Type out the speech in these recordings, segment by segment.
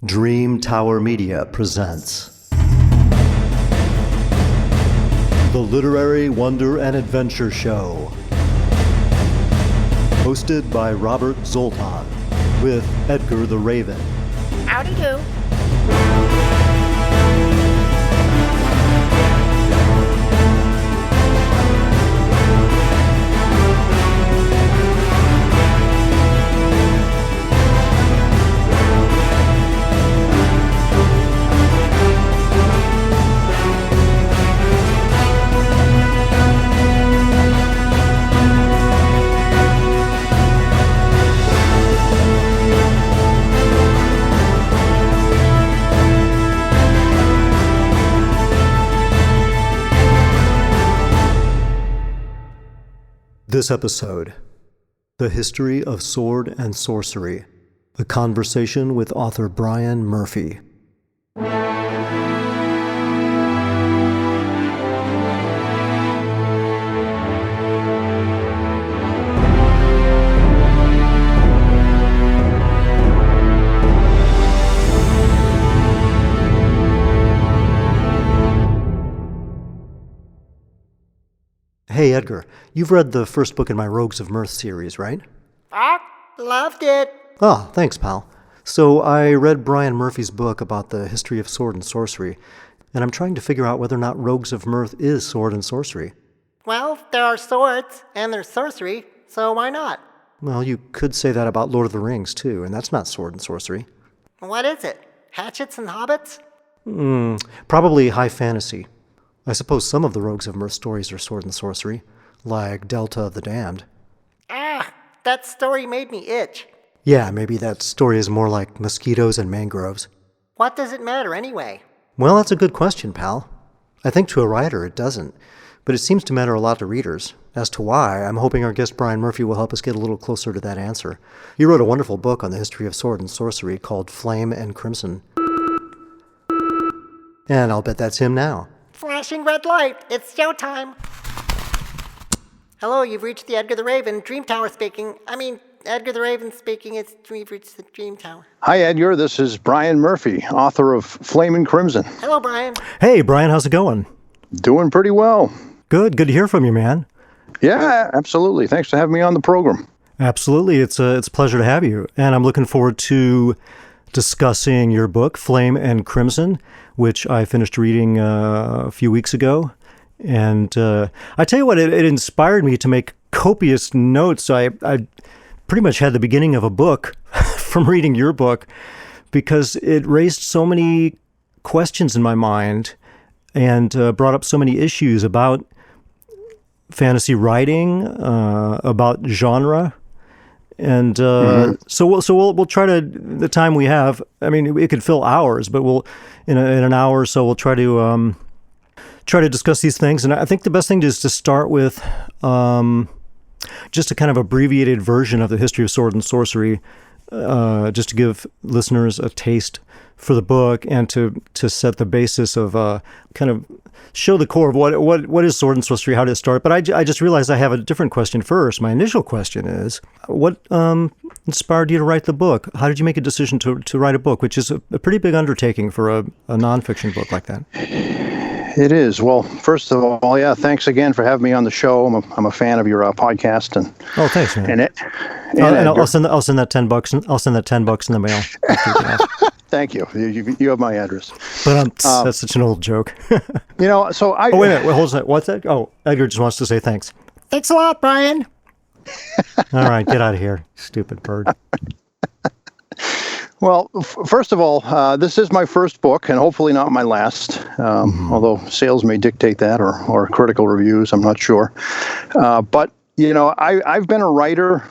Dream Tower Media presents The Literary Wonder and Adventure Show, hosted by Robert Zoltan, with Edgar the Raven. Howdy do. This episode, The History of Sword and Sorcery, a conversation with author Brian Murphy. Hey Edgar, you've read the first book in my Rogues of Merth series, right? I loved it. Ah, thanks, pal. So I read Brian Murphy's book about the history of sword and sorcery, and I'm trying to figure out whether or not Rogues of Merth is sword and sorcery. Well, there are swords and there's sorcery, so why not? Well, you could say that about Lord of the Rings, too, and that's not sword and sorcery. What is it? Hatchets and hobbits? Probably high fantasy. I suppose some of the Rogues of Merth stories are sword and sorcery, like Delta of the Damned. Ah, that story made me itch. Yeah, maybe that story is more like mosquitoes and mangroves. What does it matter anyway? Well, that's a good question, pal. I think to a writer it doesn't, but it seems to matter a lot to readers. As to why, I'm hoping our guest Brian Murphy will help us get a little closer to that answer. He wrote a wonderful book on the history of sword and sorcery called Flame and Crimson. And I'll bet that's him now. Flashing red light, it's showtime. Hello, you've reached the Edgar the Raven, Dream Tower speaking. Edgar the Raven speaking, we've reached the Dream Tower. Hi, Edgar. This is Brian Murphy, author of Flame and Crimson. Hello, Brian. Hey, Brian, how's it going? Doing pretty well. Good to hear from you, man. Yeah, absolutely. Thanks for having me on the program. Absolutely, it's a pleasure to have you, and I'm looking forward to discussing your book, Flame and Crimson, which I finished reading a few weeks ago. And I tell you what, it inspired me to make copious notes. I pretty much had the beginning of a book from reading your book because it raised so many questions in my mind and brought up so many issues about fantasy writing, about genre. And so we'll try to, the time we have, it could fill hours, but we'll in an hour or so we'll try to discuss these things. And I think the best thing is to start with just a kind of abbreviated version of the history of sword and sorcery, just to give listeners a taste for the book and to set the basis of kind of show the core of what is sword and sorcery, how did it start. But I just realized I have a different question first. My initial question is, what inspired you to write the book? How did you make a decision to write a book, which is a pretty big undertaking for a nonfiction book like that? It is. Well, first of all, yeah, thanks again for having me on the show. I'm a fan of your podcast. And oh, thanks, man. And I'll send that $10. I'll send that $10 in the mail. Thank you. You have my address. But that's such an old joke. So I... Oh, wait a minute. Hold on. What's that? Oh, Edgar just wants to say thanks. Thanks a lot, Brian. All right, get out of here, stupid bird. Well, first of all, this is my first book, and hopefully not my last, although sales may dictate that, or critical reviews, I'm not sure. But, I've been a writer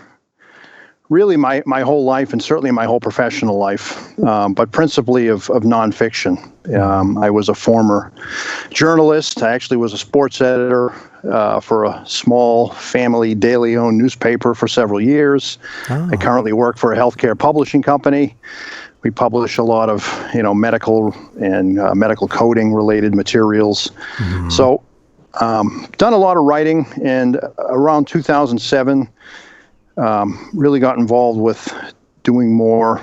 really my whole life, and certainly my whole professional life, but principally of nonfiction. I was a former journalist. I actually was a sports editor for a small family daily-owned newspaper for several years. Oh. I currently work for a healthcare publishing company. We publish a lot of, medical and medical coding related materials. Mm-hmm. So, done a lot of writing, and around 2007, really got involved with doing more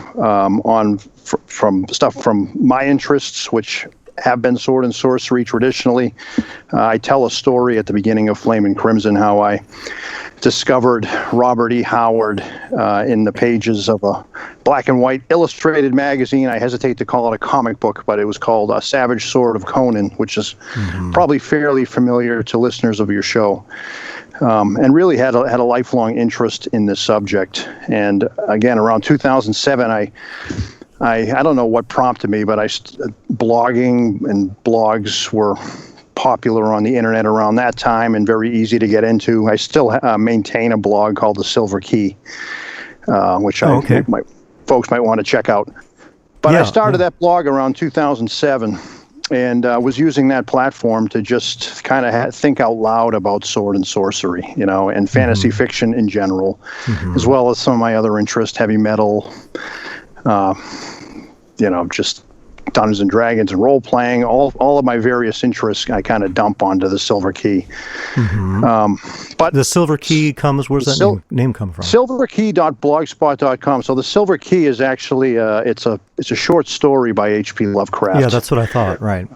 from stuff from my interests, which have been sword and sorcery traditionally. I tell a story at the beginning of Flame and Crimson how I discovered Robert E. Howard in the pages of a black and white illustrated magazine. I hesitate to call it a comic book, but it was called Savage Sword of Conan, which is probably fairly familiar to listeners of your show. And really had a lifelong interest in this subject. And again, around 2007, I don't know what prompted me, but blogging and blogs were popular on the internet around that time and very easy to get into. I still maintain a blog called The Silver Key, which folks might want to check out. But I started that blog around 2007 and was using that platform to just kind of think out loud about sword and sorcery, and fantasy fiction in general, as well as some of my other interests, heavy metal, just Dungeons and Dragons and role playing, all of my various interests I kind of dump onto the Silver Key. But the Silver Key where's that name come from? silverkey.blogspot.com. So the Silver Key is actually it's a short story by H.P. Lovecraft. Yeah, that's what I thought. Right.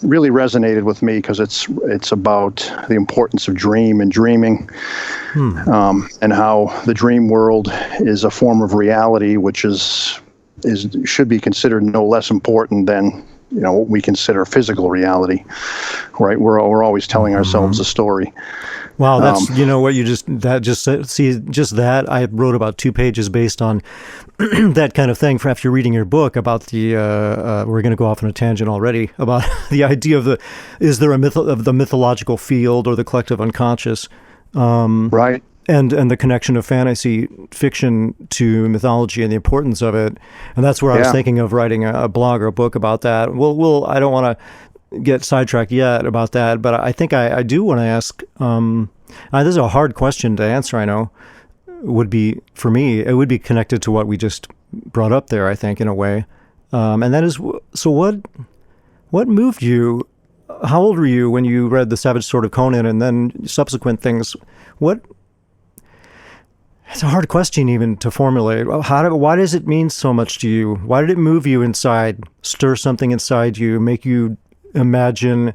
Really resonated with me because it's about the importance of dream and dreaming, and how the dream world is a form of reality, which should be considered no less important than what we consider physical reality, right? We're always telling ourselves a story. Wow, that's what you just said. See, just that I wrote about 2 pages based on that kind of thing. For after reading your book about the, we're going to go off on a tangent already about the idea of is there of the mythological field or the collective unconscious, right? And the connection of fantasy fiction to mythology and the importance of it. And that's where I was thinking of writing a blog or a book about that. We'll I don't want to get sidetracked yet about that, but I think I do want to ask, this is a hard question to answer, I know. For me, it would be connected to what we just brought up there, I think, in a way. And that is, so what moved you? How old were you when you read The Savage Sword of Conan and then subsequent things? It's a hard question even to formulate. Why does it mean so much to you? Why did it move you inside, stir something inside you, make you imagine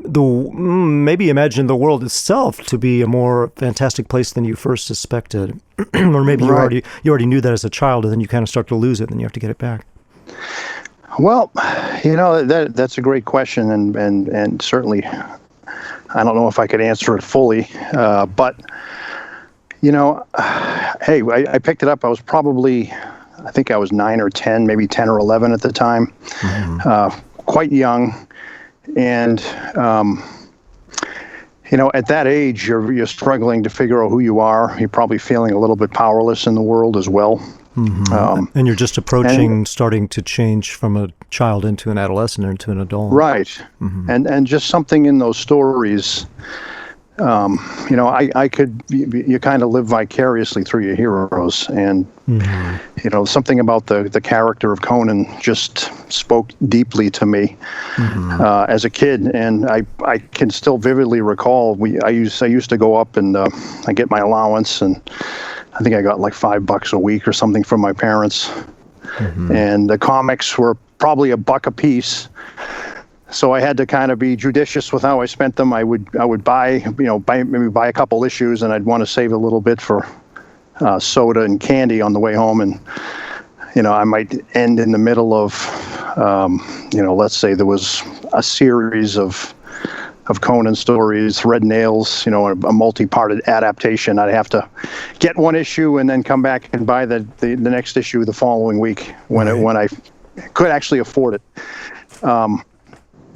imagine the world itself to be a more fantastic place than you first suspected? Or maybe you already knew that as a child, and then you kind of start to lose it, and then you have to get it back. Well, that's a great question, and certainly I don't know if I could answer it fully, but hey, I picked it up. I think I was 9 or 10, maybe 10 or 11 at the time, quite young. And, at that age, you're struggling to figure out who you are. You're probably feeling a little bit powerless in the world as well. And you're just starting to change from a child into an adolescent or into an adult. Right. And just something in those stories, you kind of live vicariously through your heroes, and something about the character of Conan just spoke deeply to me as a kid, and I can still vividly recall I used to go up and I get my allowance, and I think I got like $5 a week or something from my parents, and the comics were probably $1 a piece. So I had to kind of be judicious with how I spent them. I would buy a couple issues, and I'd want to save a little bit for soda and candy on the way home. And I might end in the middle of, let's say there was a series of Conan stories, Red Nails, a multi-parted adaptation. I'd have to get one issue and then come back and buy the next issue the following week when I could actually afford it.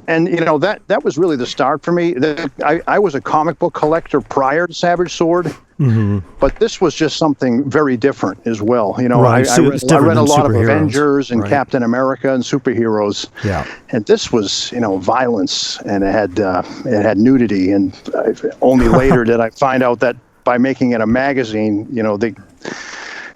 And that was really the start for me. I was a comic book collector prior to Savage Sword, but this was just something very different as well. I read a lot of Avengers and Captain America and superheroes. Yeah. And this was violence, and it had nudity, and only later did I find out that by making it a magazine,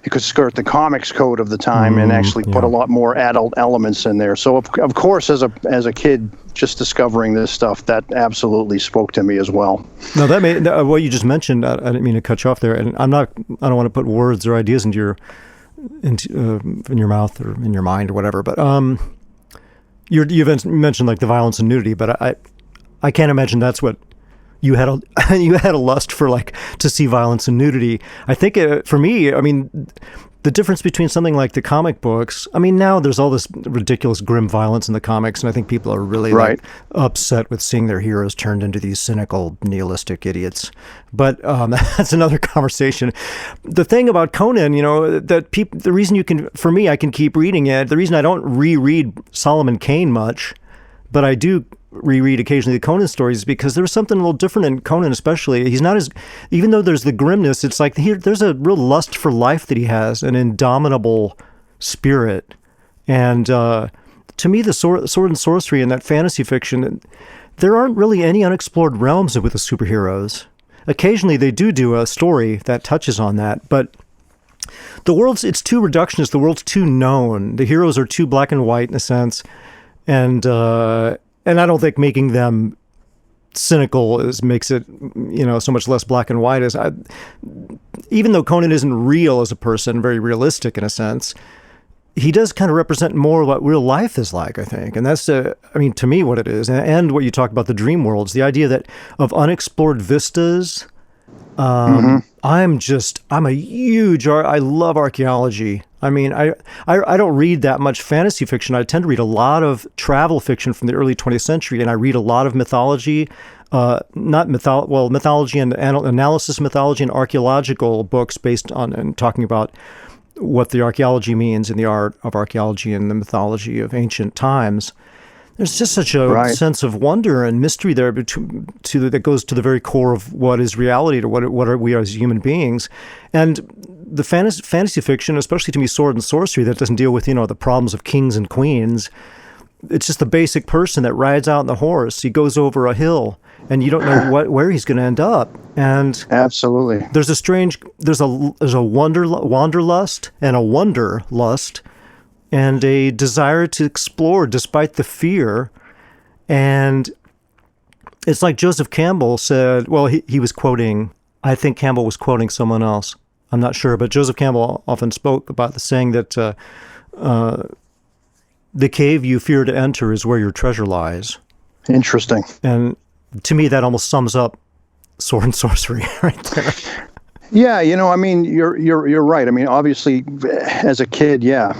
you could skirt the comics code of the time and actually put a lot more adult elements in there. So of course, as a kid, just discovering this stuff, that absolutely spoke to me as well. No, what you just mentioned, I didn't mean to cut you off there, and I don't want to put words or ideas into in your mouth or in your mind or whatever. But you mentioned like the violence and nudity, but I can't imagine that's what you had you had a lust for, like, to see violence and nudity. I think for me, I mean, the difference between something like the comic books, I mean, now there's all this ridiculous grim violence in the comics, and I think people are really like upset with seeing their heroes turned into these cynical, nihilistic idiots. But that's another conversation. The thing about Conan, you know, that the reason for me, I can keep reading it, the reason I don't reread Solomon Kane much, but I do reread occasionally the Conan stories, because there was something a little different in Conan, especially. He's not as, even though there's the grimness, it's like there's a real lust for life that he has, an indomitable spirit. And to me, the Sword and Sorcery and that fantasy fiction, there aren't really any unexplored realms with the superheroes. Occasionally they do a story that touches on that, but it's too reductionist. The world's too known. The heroes are too black and white in a sense. And I don't think making them cynical makes it, you know, so much less black and white. Even though Conan isn't real as a person, very realistic in a sense, he does kind of represent more what real life is like, I think. And that's, I mean, to me, what it is. And what you talk about, the dream worlds, the idea of unexplored vistas. I love archaeology. I mean, I don't read that much fantasy fiction. I tend to read a lot of travel fiction from the early 20th century, and I read a lot of mythology, mythology and analysis mythology and archaeological books based on and talking about what the archaeology means in the art of archaeology and the mythology of ancient times. There's just such a sense of wonder and mystery there that goes to the very core of what is reality, to what are we as human beings. And the fantasy fiction, especially to me, Sword and Sorcery, that doesn't deal with, you know, the problems of kings and queens. It's just the basic person that rides out on the horse. He goes over a hill, and you don't know where he's going to end up. And absolutely, there's a wanderlust and a wonderlust, and a desire to explore despite the fear. And it's like Joseph Campbell said, well, he was quoting, I think Campbell was quoting someone else. I'm not sure, but Joseph Campbell often spoke about the saying that the cave you fear to enter is where your treasure lies. Interesting. And to me, that almost sums up Sword and Sorcery right there. Yeah, you know, I mean, you're right. I mean, obviously, as a kid, yeah,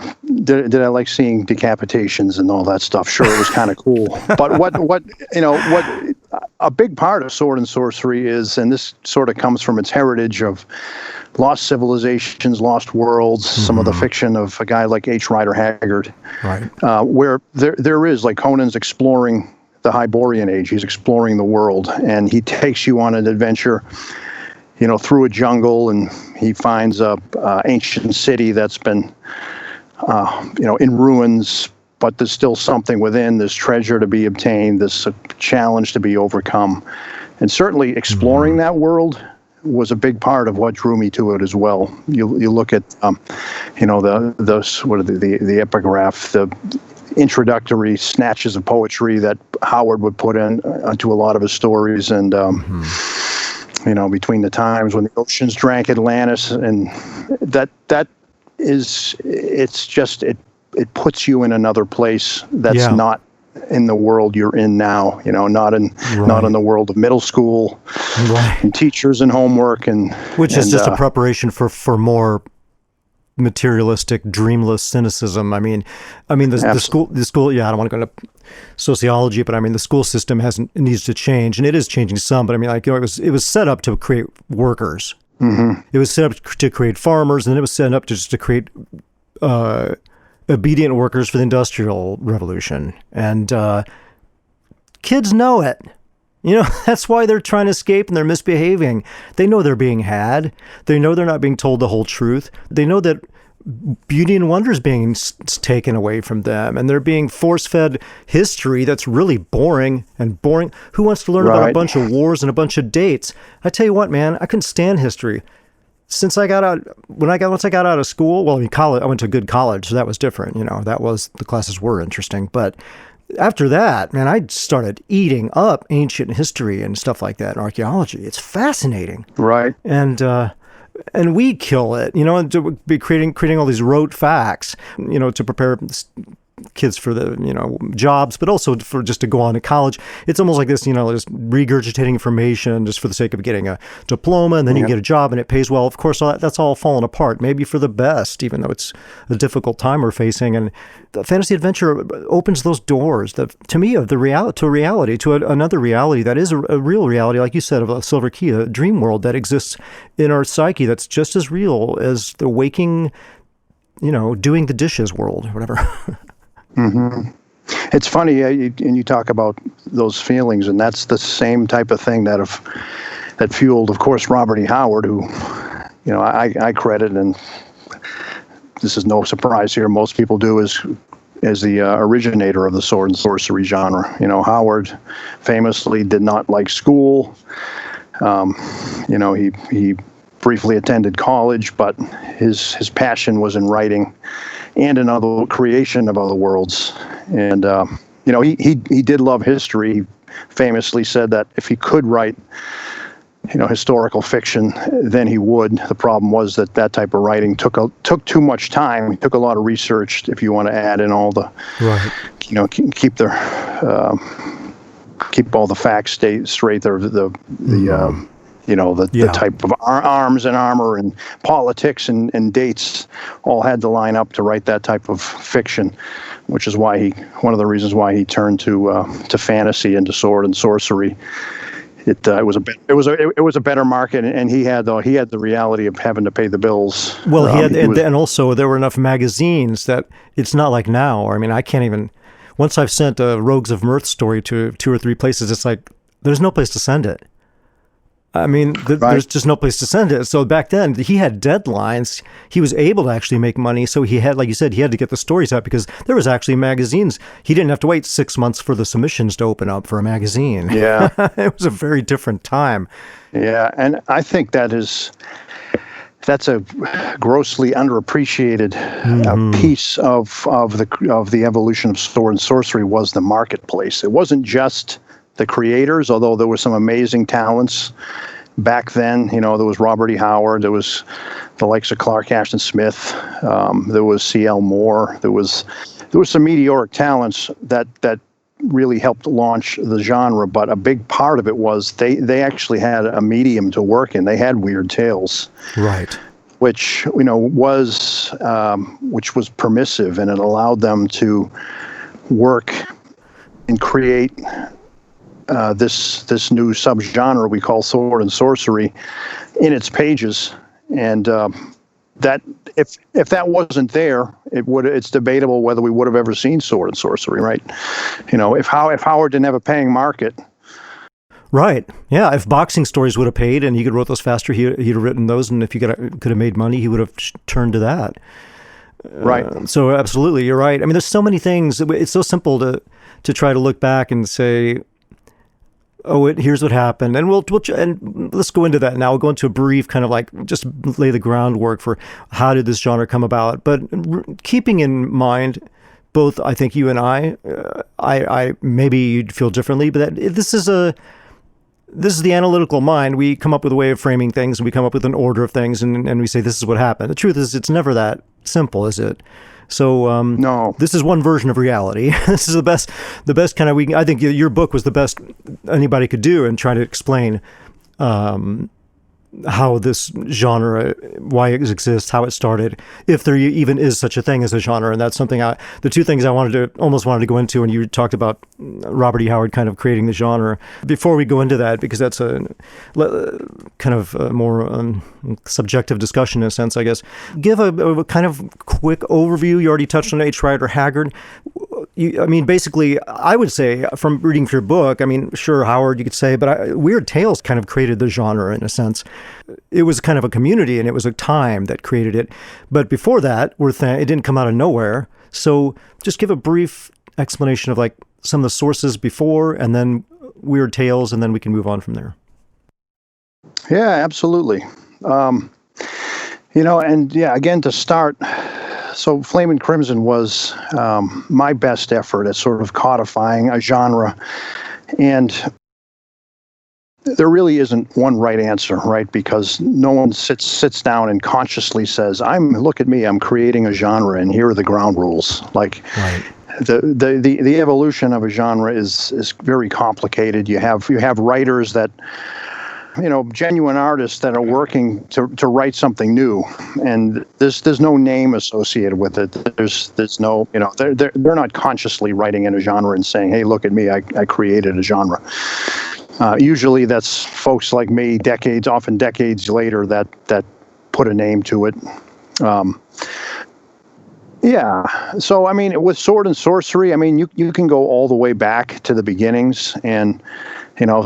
did I like seeing decapitations and all that stuff? Sure, it was kind of cool. But what a big part of Sword and Sorcery is, and this sort of comes from its heritage of lost civilizations, lost worlds, some of the fiction of a guy like H. Rider Haggard, right? Where there is, like, Conan's exploring the Hyborian Age. He's exploring the world, and he takes you on an adventure, you know, through a jungle, and he finds a ancient city that's been, you know, in ruins, but there's still something within, this treasure to be obtained, this challenge to be overcome. And certainly exploring that world was a big part of what drew me to it as well. You look at, you know, the epigraph, the introductory snatches of poetry that Howard would put into a lot of his stories, and you know, between the times when the oceans drank Atlantis, and that is, it's just, it puts you in another place that's not in the world you're in now, you know, not in the world of middle school and teachers and homework, and which is just a preparation for more materialistic, dreamless cynicism. I mean, the school. Yeah, I don't want to go into sociology, but I mean, the school system needs to change, and it is changing some. But I mean, like, you know, it was set up to create workers. It was set up to create farmers, and then it was set up to create obedient workers for the Industrial Revolution. And kids know it. You know, that's why they're trying to escape and they're misbehaving. They know they're being had. They know they're not being told the whole truth. They know that beauty and wonder is being taken away from them, and they're being force-fed history that's really boring. Who wants to learn about a bunch of wars and a bunch of dates? I tell you what, man, I couldn't stand history. Since I got out, once I got out of school, well, in college, I went to a good college, so that was different. You know, the classes were interesting, but after that, man, I started eating up ancient history and stuff like that, and archaeology. It's fascinating. Right. And and we kill it, and to be creating all these rote facts, to prepare kids for the jobs, but also for just to go on to college. It's almost like this, just regurgitating information just for the sake of getting a diploma, and then you get a job and it pays well. Of course, that's all fallen apart, maybe for the best, even though it's a difficult time we're facing. And the fantasy adventure opens those doors to me of reality, to another reality that is a real reality, like you said, of a Silver Key, a dream world that exists in our psyche that's just as real as the waking, doing the dishes world or whatever. Mm-hmm. It's funny, and you talk about those feelings, and that's the same type of thing that fueled, of course, Robert E. Howard, who, I credit, and this is no surprise here, most people do, as the originator of the sword and sorcery genre. Howard famously did not like school. He briefly attended college, but his passion was in writing and in other creation of other worlds. And he did love history. He famously said that if he could write historical fiction, then he would. The problem was that type of writing took too much time. It took a lot of research if you want to add in all the keep all the facts straight. The type of arms and armor and politics and dates all had to line up to write that type of fiction, which is why one of the reasons why he turned to fantasy and to sword and sorcery. It was a better market, and he had the reality of having to pay the bills. Well, and also there were enough magazines that it's not like now. I mean, I can't even. Once I've sent a Rogues of Merth story to 2 or 3 places, it's like there's no place to send it. I mean, there's just no place to send it. So back then, he had deadlines. He was able to actually make money. So he had, like you said, he had to get the stories out because there was actually magazines. He didn't have to wait 6 months for the submissions to open up for a magazine. Yeah. It was a very different time. Yeah, and I think that's a grossly underappreciated piece of the evolution of sword and sorcery was the marketplace. It wasn't just the creators, although there were some amazing talents back then. There was Robert E. Howard, there was the likes of Clark Ashton Smith, there was C.L. Moore, there was some meteoric talents that really helped launch the genre, but a big part of it was they actually had a medium to work in. They had weird tales. Right. Which was permissive, and it allowed them to work and create this new subgenre we call sword and sorcery in its pages. And that if that wasn't there, it's debatable whether we would have ever seen sword and sorcery, right? If Howard didn't have a paying market. Right. Yeah. If boxing stories would have paid and he could wrote those faster, he'd have written those. And if he could have made money, he would have turned to that. Right. So absolutely, you're right. I mean, there's so many things. It's so simple to try to look back and say, oh, here's what happened. And and let's go into that now. We'll go into a brief kind of like just lay the groundwork for how did this genre come about. But keeping in mind, both, I think you and I maybe you'd feel differently, but this is the analytical mind. We come up with a way of framing things, and we come up with an order of things, and we say this is what happened. The truth is, it's never that simple, is it? So no, this is one version of reality. This is the best kind of I think your book was the best anybody could do in trying to explain how this genre, why it exists, how it started, if there even is such a thing as a genre. And that's something the two things I almost wanted to go into when you talked about Robert E. Howard kind of creating the genre. Before we go into that, because that's a kind of a more subjective discussion in a sense, I guess, give a kind of quick overview. You already touched on H. Rider Haggard. Basically, I would say from reading your book, sure, Howard, you could say, but Weird Tales kind of created the genre in a sense. It was kind of a community, and it was a time that created it. But before that, it didn't come out of nowhere. So just give a brief explanation of like some of the sources before, and then Weird Tales, and then we can move on from there. Yeah, absolutely. Again, to start, so Flame and Crimson was my best effort at sort of codifying a genre. And there really isn't one right answer, right? Because no one sits down and consciously says, look at me, I'm creating a genre, and here are the ground rules. Like, Right. the evolution of a genre is very complicated. You have writers that, genuine artists that are working to write something new, and there's no name associated with it. There's no, they're not consciously writing in a genre and saying, hey, look at me, I created a genre. Usually that's folks like me, often decades later, that put a name to it. Yeah. So, I mean, with Sword and Sorcery, I mean, you can go all the way back to the beginnings, and,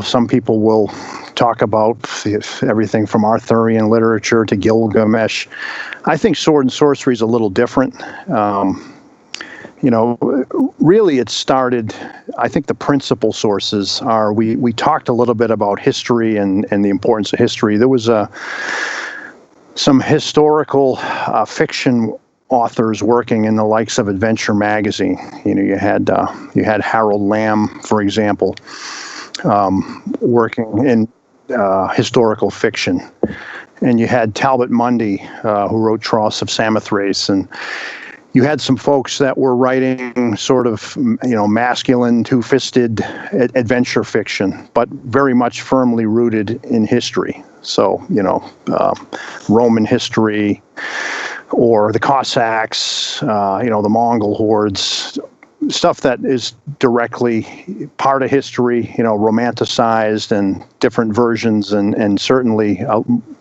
some people will talk about everything from Arthurian literature to Gilgamesh. I think Sword and Sorcery is a little different. Really it started, I think the principal sources are, we talked a little bit about history and the importance of history. There was some historical fiction authors working in the likes of Adventure magazine. You had Harold Lamb, for example, working in historical fiction. And you had Talbot Mundy, who wrote Tross of Samothrace, and you had some folks that were writing sort of, masculine, two-fisted adventure fiction, but very much firmly rooted in history. So, Roman history, or the Cossacks, the Mongol hordes, stuff that is directly part of history, romanticized and different versions, and certainly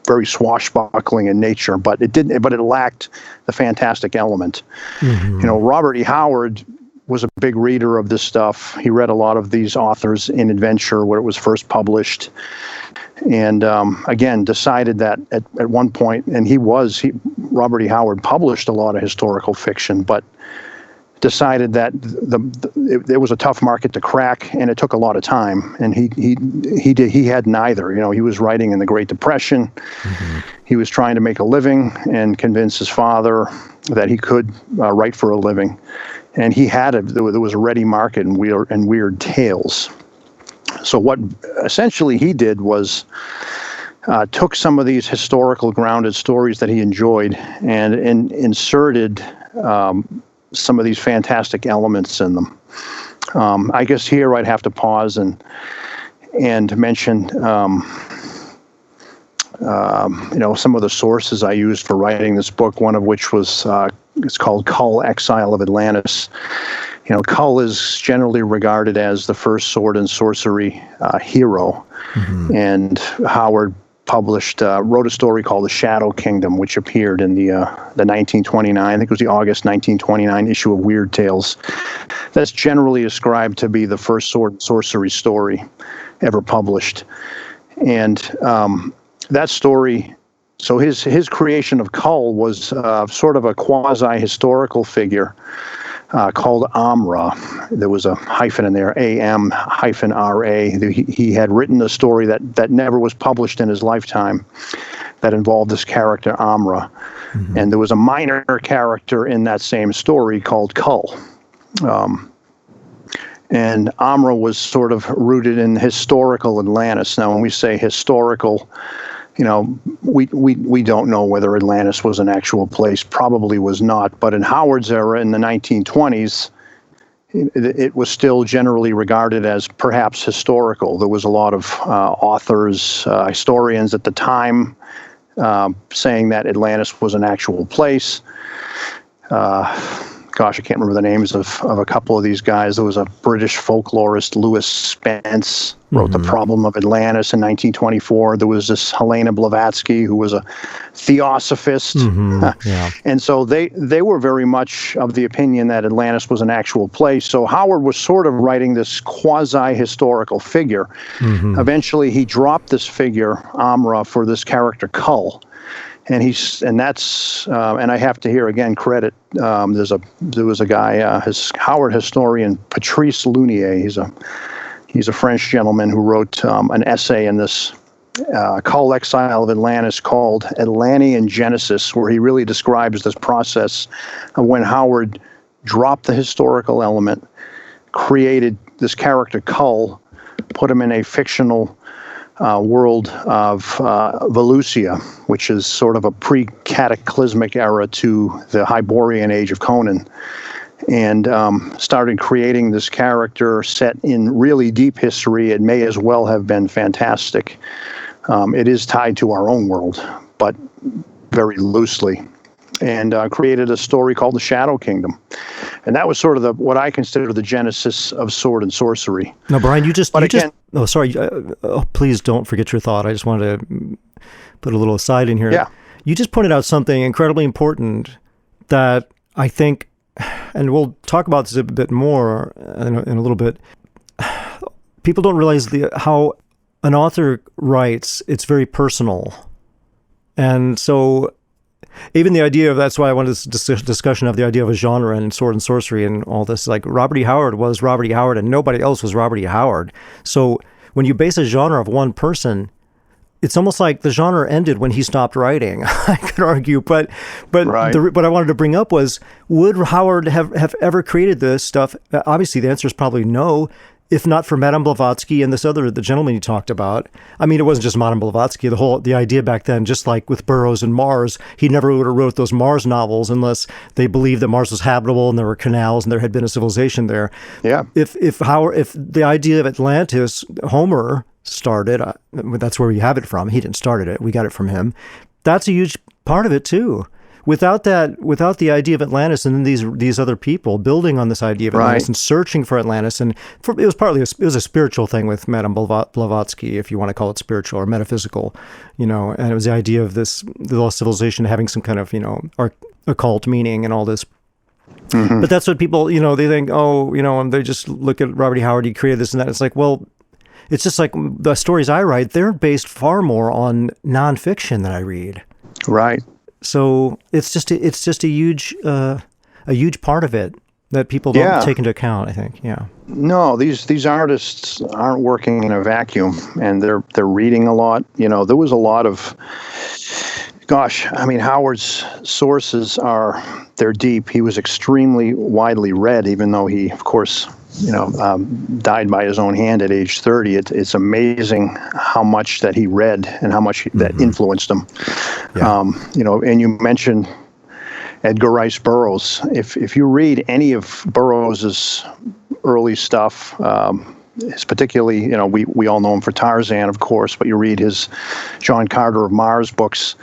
very swashbuckling in nature, but it lacked the fantastic element. Mm-hmm. Robert E. Howard was a big reader of this stuff. He read a lot of these authors in adventure where it was first published, and again decided that at one point, and Robert E. Howard published a lot of historical fiction, but decided that it was a tough market to crack, and it took a lot of time. And he had neither. He was writing in the Great Depression. Mm-hmm. He was trying to make a living and convince his father that he could write for a living, and there was a ready market in weird tales. So what essentially he did was took some of these historical grounded stories that he enjoyed and inserted some of these fantastic elements in them. I guess here I'd have to pause and mention some of the sources I used for writing this book. One of which was it's called Kull, Exile of Atlantis. Kull is generally regarded as the first sword and sorcery hero, mm-hmm. and Howard wrote a story called The Shadow Kingdom, which appeared in the 1929, I think it was the August 1929 issue of Weird Tales. That's generally ascribed to be the first sword and sorcery story ever published. And that story, so his creation of Kull was sort of a quasi-historical figure called Amra. There was a hyphen in there, AM-RA. He had written a story that never was published in his lifetime that involved this character, Amra. Mm-hmm. And there was a minor character in that same story called Kull. And Amra was sort of rooted in historical Atlantis. Now, when we say historical, we don't know whether Atlantis was an actual place. Probably was not. But in Howard's era, in the 1920s, it was still generally regarded as perhaps historical. There was a lot of authors, historians at the time, saying that Atlantis was an actual place. Gosh, I can't remember the names of a couple of these guys. There was a British folklorist, Lewis Spence, wrote mm-hmm. The Problem of Atlantis in 1924. There was this Helena Blavatsky, who was a theosophist. Mm-hmm. Yeah. And so they were very much of the opinion that Atlantis was an actual place. So Howard was sort of writing this quasi-historical figure. Mm-hmm. Eventually, he dropped this figure, Amra, for this character, Kull. And I have to here again credit. There was a guy, Howard historian Patrice Lunier. He's a French gentleman who wrote an essay in this Kull, Exile of Atlantis called Atlantean Genesis, where he really describes this process of when Howard dropped the historical element, created this character Kull, put him in a fictional world of Volusia, which is sort of a pre-cataclysmic era to the Hyborian age of Conan, and started creating this character set in really deep history. It may as well have been fantastic. It is tied to our own world, but very loosely, and created a story called the Shadow Kingdom. And that was sort of what I consider the genesis of Sword and Sorcery. No, Brian, oh, sorry. Please don't forget your thought. I just wanted to put a little aside in here. Yeah. You just pointed out something incredibly important that I think, and we'll talk about this a bit more in a little bit. People don't realize how an author writes. It's very personal. And so even the idea of, that's why I wanted this discussion of the idea of a genre and Sword and Sorcery and all this, like Robert E. Howard was Robert E. Howard and nobody else was Robert E. Howard. So when you base a genre of one person, it's almost like the genre ended when he stopped writing. I could argue, but Right. What I wanted to bring up was, would Howard have ever created this stuff? Obviously, the answer is probably no. If not for Madame Blavatsky and the gentleman you talked about. I mean, it wasn't just Madame Blavatsky. The idea back then, just like with Burroughs and Mars, he never would have wrote those Mars novels unless they believed that Mars was habitable and there were canals and there had been a civilization there. Yeah. If the idea of Atlantis, Homer started, that's where we have it from. He didn't start it. We got it from him. That's a huge part of it too. Without the idea of Atlantis and then these other people building on this idea of Atlantis, right, and searching for Atlantis, and it was a spiritual thing with Madame Blavatsky, if you want to call it spiritual or metaphysical, and it was the idea of the lost civilization having some kind of occult meaning and all this. Mm-hmm. But that's what people they think, and they just look at Robert E. Howard, he created this and that. It's like, well, it's just like the stories I write, they're based far more on nonfiction than I read. Right. So it's just a huge part of it that people don't take into account, I think. Yeah. No, these artists aren't working in a vacuum, and they're reading a lot. There was a lot of, Howard's sources they're deep. He was extremely widely read, even though he, of course, died by his own hand at age 30. It's amazing how much that he read and how much that influenced him. Yeah. And you mentioned Edgar Rice Burroughs. If you read any of Burroughs's early stuff, it's particularly, we all know him for Tarzan, of course, but you read his John Carter of Mars books,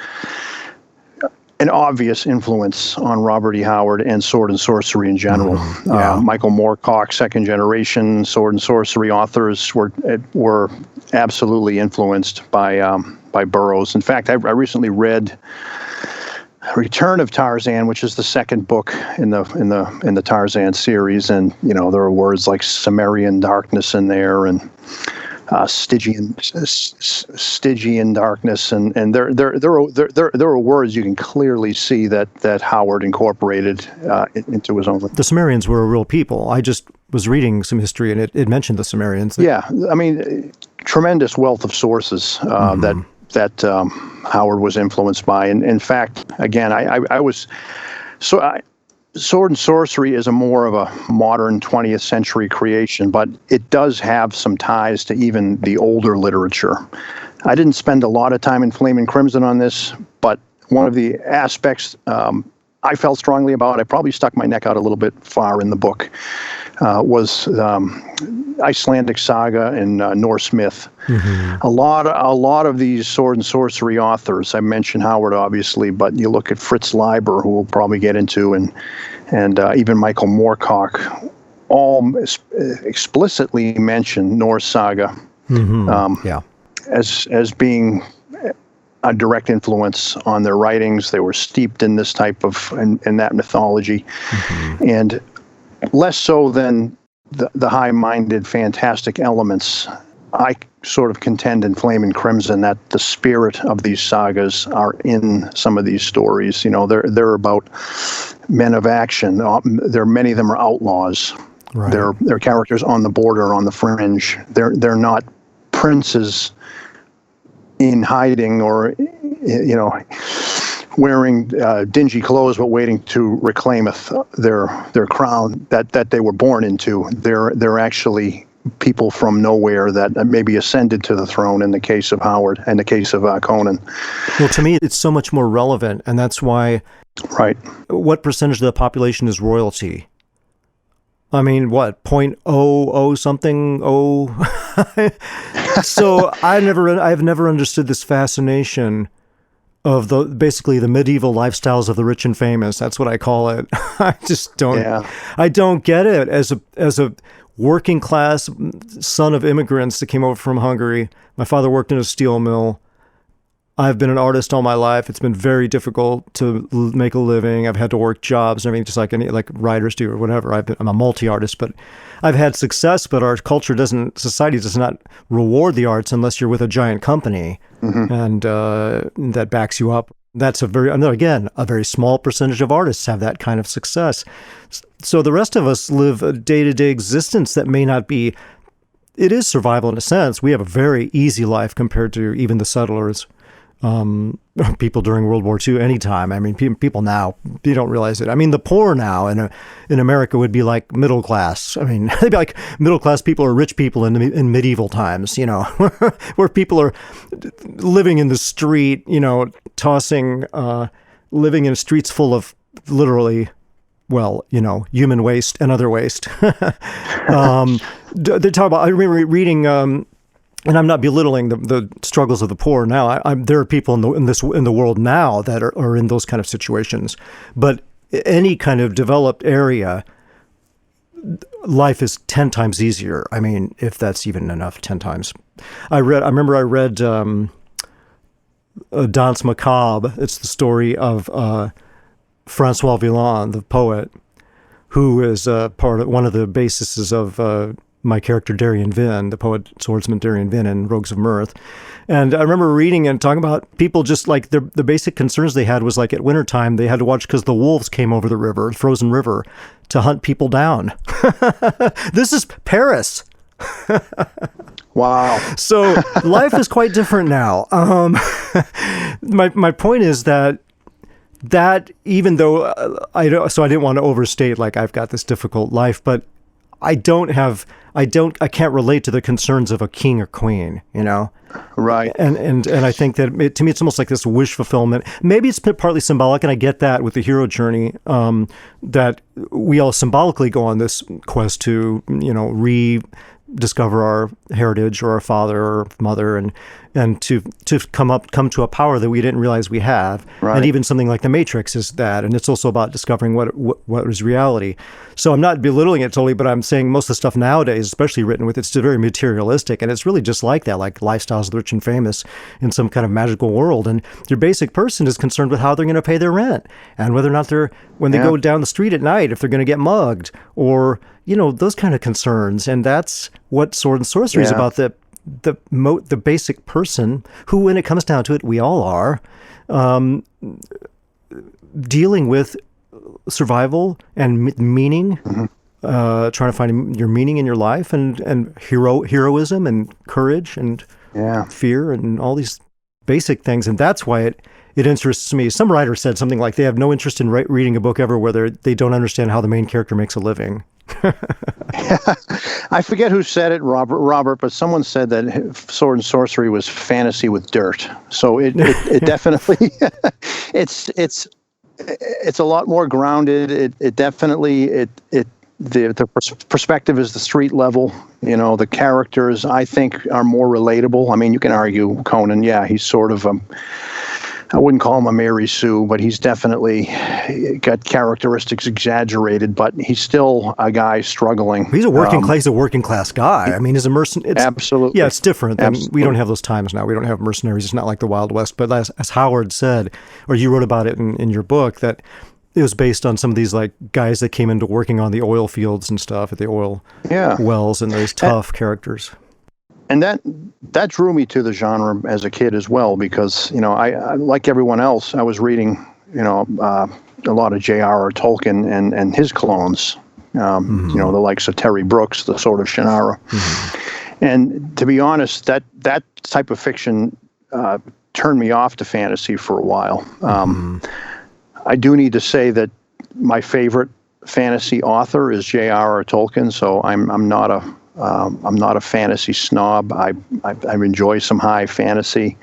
an obvious influence on Robert E. Howard and Sword and Sorcery in general. Mm-hmm. Yeah. Michael Moorcock, second generation Sword and Sorcery authors were absolutely influenced by Burroughs. In fact, I recently read Return of Tarzan, which is the second book in the Tarzan series, and there are words like Cimmerian darkness in there, and Stygian darkness, and there are words you can clearly see that Howard incorporated into his own. The Cimmerians were a real people. I just was reading some history, and it mentioned the Cimmerians. Yeah, I mean, tremendous wealth of sources that Howard was influenced by, and in fact, again, Sword and Sorcery is more of a modern 20th century creation, but it does have some ties to even the older literature. I didn't spend a lot of time in Flame and Crimson on this, but one of the aspects I felt strongly about, I probably stuck my neck out a little bit far in the book, was Icelandic saga and Norse myth. Mm-hmm. A lot of these Sword and Sorcery authors, I mentioned Howard obviously, but you look at Fritz Leiber, who we'll probably get into, and even Michael Moorcock, all explicitly mention Norse saga as being a direct influence on their writings. They were steeped in this type of in that mythology, and less so than the high-minded, fantastic elements. I sort of contend in Flame and Crimson that the spirit of these sagas are in some of these stories. They're about men of action. Many of them are outlaws. Right. They're characters on the border, on the fringe. They're not princes in hiding or wearing dingy clothes but waiting to reclaim their crown that they were born into. They're actually people from nowhere that maybe ascended to the throne in the case of Howard and the case of Conan. Well, to me, it's so much more relevant, and that's why. Right. What percentage of the population is royalty? I mean, what, 0.00 something? So I've never understood this fascination of basically the medieval lifestyles of the rich and famous. That's what I call it. I just don't. Yeah. I don't get it as a working class son of immigrants that came over from Hungary. My father worked in a steel mill. I've been an artist all my life. It's been very difficult to make a living. I've had to work jobs and everything, just like writers do or whatever. I'm a multi-artist, but I've had success. But our society does not reward the arts unless you're with a giant company and that backs you up. That's a very small percentage of artists have that kind of success. So the rest of us live a day-to-day existence that may not be. It is survival in a sense. We have a very easy life compared to even the settlers. People during World War II, anytime. I mean, people now, you don't realize it. I mean, the poor now in America would be like middle class. I mean, they'd be like middle class people or rich people in medieval times, where people are living in the street, tossing, living in streets full of literally, human waste and other waste. They talk about, I remember reading, and I'm not belittling the struggles of the poor now. There are people in the world now that are in those kind of situations. But any kind of developed area, life is 10 times easier. I mean, if that's even enough, 10 times. I remember I read Danse Macabre. It's the story of Francois Villon, the poet, who is one of the bases of my character Darien Vin, the poet swordsman Darien Vin in Rogues of Merth. And I remember reading and talking about people just like the basic concerns they had was like at wintertime they had to watch because the wolves came over the river, frozen river, to hunt people down. This is Paris. Wow. So life is quite different now. My point is that even though I didn't want to overstate like I've got this difficult life, but I can't relate to the concerns of a king or queen, Right. And I think that to me, it's almost like this wish fulfillment. Maybe it's partly symbolic, and I get that with the hero journey, that we all symbolically go on this quest to, rediscover our heritage or our father or mother and to come to a power that we didn't realize we have. Right. And even something like The Matrix is that. And it's also about discovering what is reality. So I'm not belittling it totally, but I'm saying most of the stuff nowadays, especially written with, it's very materialistic. And it's really just like that, like lifestyles of the rich and famous in some kind of magical world. And your basic person is concerned with how they're going to pay their rent and whether or not when they go down the street at night, if they're going to get mugged or, those kind of concerns. And that's what Sword and Sorcery is about, the basic person who, when it comes down to it, we all are, dealing with survival and meaning, trying to find your meaning in your life and heroism and courage and fear and all these basic things. And that's why it interests me. Some writer said something like they have no interest in reading a book ever where they don't understand how the main character makes a living. I forget who said it, Robert, but someone said that Sword and Sorcery was fantasy with dirt. So it definitely it's a lot more grounded. It definitely the perspective is the street level. The characters I think are more relatable. I mean, you can argue Conan. Yeah, he's sort of I wouldn't call him a Mary Sue, but he's definitely got characteristics exaggerated, but he's still a guy struggling. He's a working class guy. I mean, he's a mercenary. Absolutely. Yeah, it's different. We don't have those times now. We don't have mercenaries. It's not like the Wild West. But as Howard said, or you wrote about it in your book, that it was based on some of these like guys that came into working on the oil fields and stuff at the oil wells and those tough characters. And that drew me to the genre as a kid as well, because I like everyone else, I was reading a lot of J.R.R. Tolkien and his clones, the likes of Terry Brooks, the Sword of Shannara. And to be honest, that type of fiction turned me off to fantasy for a while. I do need to say that my favorite fantasy author is J.R.R. Tolkien, so I'm not a I'm not a fantasy snob. I enjoy some high fantasy,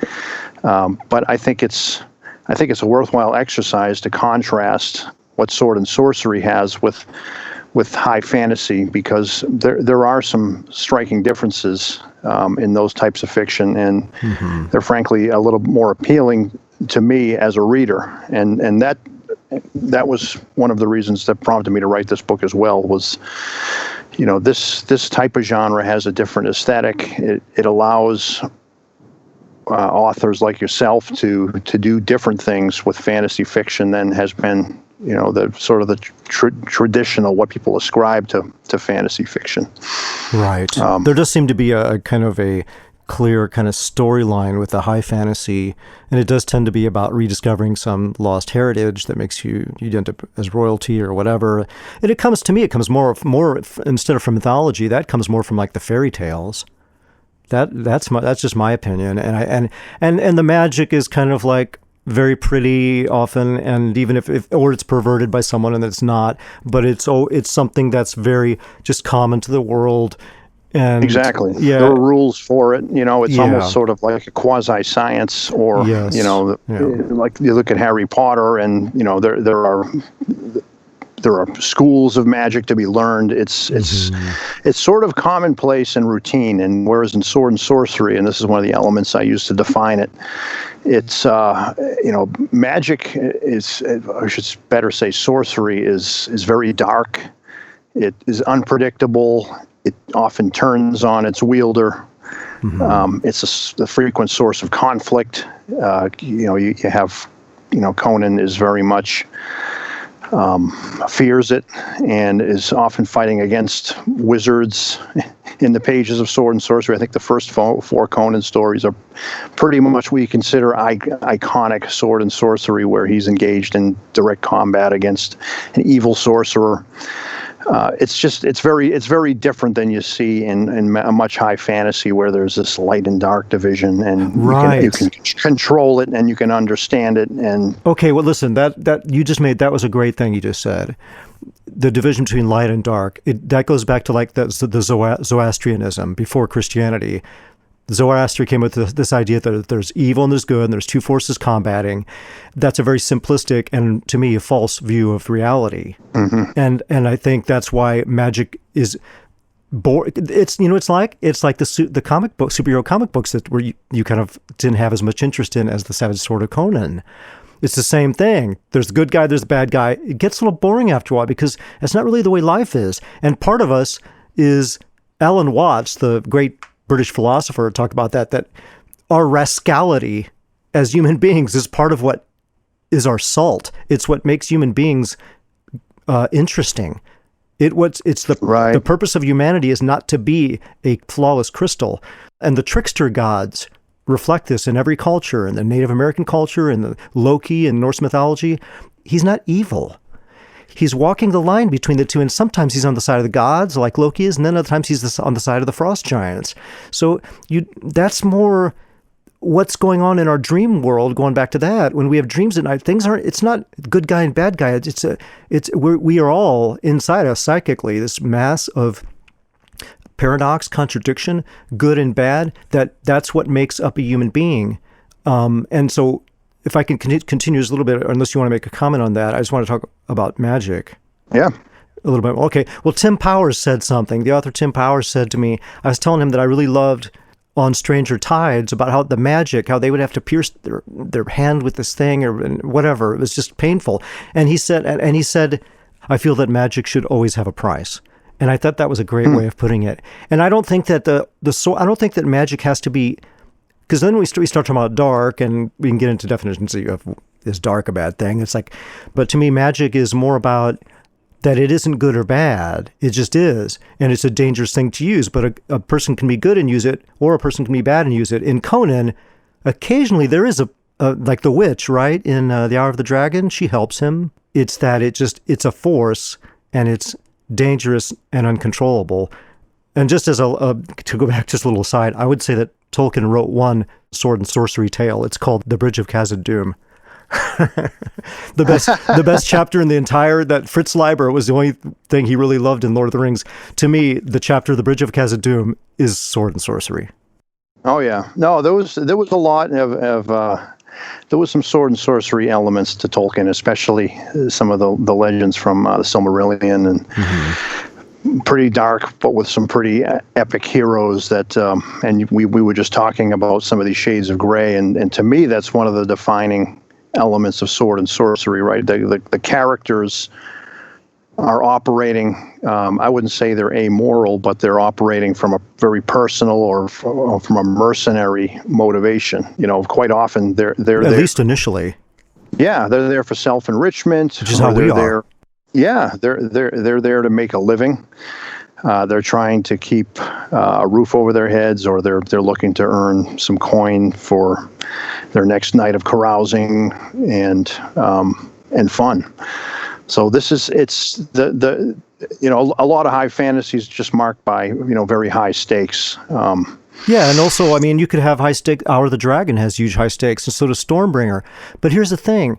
but I think it's a worthwhile exercise to contrast what Sword and Sorcery has with high fantasy, because there are some striking differences in those types of fiction, and they're frankly a little more appealing to me as a reader, and that was one of the reasons that prompted me to write this book as well. Was, this type of genre has a different aesthetic. It allows authors like yourself to do different things with fantasy fiction than has been, the sort of the traditional, what people ascribe to fantasy fiction. Right. There does seem to be a kind of a clear kind of storyline with the high fantasy, and it does tend to be about rediscovering some lost heritage that makes you end up as royalty or whatever. And it comes more instead of from mythology, that comes more from like the fairy tales. That's just my opinion, and the magic is kind of like very pretty often, and even if or it's perverted by someone and it's not, but it's something that's very just common to the world. And exactly. Yeah. There are rules for it. It's almost sort of like a quasi-science, or, like you look at Harry Potter, and, there are schools of magic to be learned. It's sort of commonplace and routine. And whereas in Sword and Sorcery, and this is one of the elements I use to define it, it's, magic is, I should better say sorcery is very dark. It is unpredictable. It often turns on its wielder. It's a frequent source of conflict. You have, Conan is very much fears it, and is often fighting against wizards in the pages of Sword and Sorcery. I think the first four Conan stories are pretty much what you consider iconic Sword and Sorcery, where he's engaged in direct combat against an evil sorcerer. It's very different than you see in a much high fantasy, where there's this light and dark division, and you can control it and you can understand it. And okay, well, listen, that was a great thing you just said. The division between light and dark, that goes back to like the Zoroastrianism before Christianity. Zoroaster came with this idea that there's evil and there's good, and there's two forces combating. That's a very simplistic and, to me, a false view of reality. And I think that's why magic is it's like the comic book, superhero comic books where you kind of didn't have as much interest in as the Savage Sword of Conan. It's the same thing. There's the good guy, there's the bad guy. It gets a little boring after a while, because it's not really the way life is. And part of us is Alan Watts, the great British philosopher, talked about that our rascality as human beings is part of what is our salt. It's what makes human beings interesting. The purpose of humanity is not to be a flawless crystal. And the trickster gods reflect this in every culture, in the Native American culture, in the Loki and Norse mythology. He's not evil. He's walking the line between the two, and sometimes he's on the side of the gods, like Loki is, and then other times he's on the side of the frost giants. So that's more what's going on in our dream world. Going back to that, when we have dreams at night, it's not good guy and bad guy. We are all inside us psychically, this mass of paradox, contradiction, good and bad. That's what makes up a human being. And so, if I can continue just a little bit, unless you want to make a comment on that, I just want to talk about magic. Yeah. A little bit. Okay. Well, Tim Powers said something. The author Tim Powers said to me, I was telling him that I really loved On Stranger Tides about how the magic, how they would have to pierce their hand with this thing or whatever. It was just painful. And he said, I feel that magic should always have a price. And I thought that was a great way of putting it. And I don't think that I don't think that magic has to be, because then we start talking about dark, and we can get into definitions of, is dark a bad thing? It's like, but to me, magic is more about that it isn't good or bad. It just is. And it's a dangerous thing to use, but a person can be good and use it, or a person can be bad and use it. In Conan, occasionally there is like the witch, right? In The Hour of the Dragon, she helps him. It's that it's a force, and it's dangerous and uncontrollable. And just as to go back just a little aside, I would say that Tolkien wrote one sword and sorcery tale. It's called The Bridge of Khazad-dûm. The best chapter in the entire, that Fritz Leiber was the only thing he really loved in Lord of the Rings. To me, the chapter, The Bridge of Khazad-dûm, is Sword and Sorcery. Oh yeah, no, there was a lot of there was some sword and sorcery elements to Tolkien, especially some of the legends from the Silmarillion, and pretty dark, but with some pretty epic heroes that. And we were just talking about some of these shades of gray, and to me, that's one of the defining elements of sword and sorcery, right? The characters are operating, I wouldn't say they're amoral, but they're operating from a very personal or from a mercenary motivation. You know, quite often they're at there, least initially. Yeah, they're there for self-enrichment. Which is how we are. Yeah, they're there to make a living. They're trying to keep a roof over their heads, or they're looking to earn some coin for their next night of carousing and fun. So it's the a lot of high fantasy is just marked by very high stakes. Yeah, and also, I mean, you could have high stakes. Hour of the Dragon has huge high stakes, and so does Stormbringer. But here's the thing.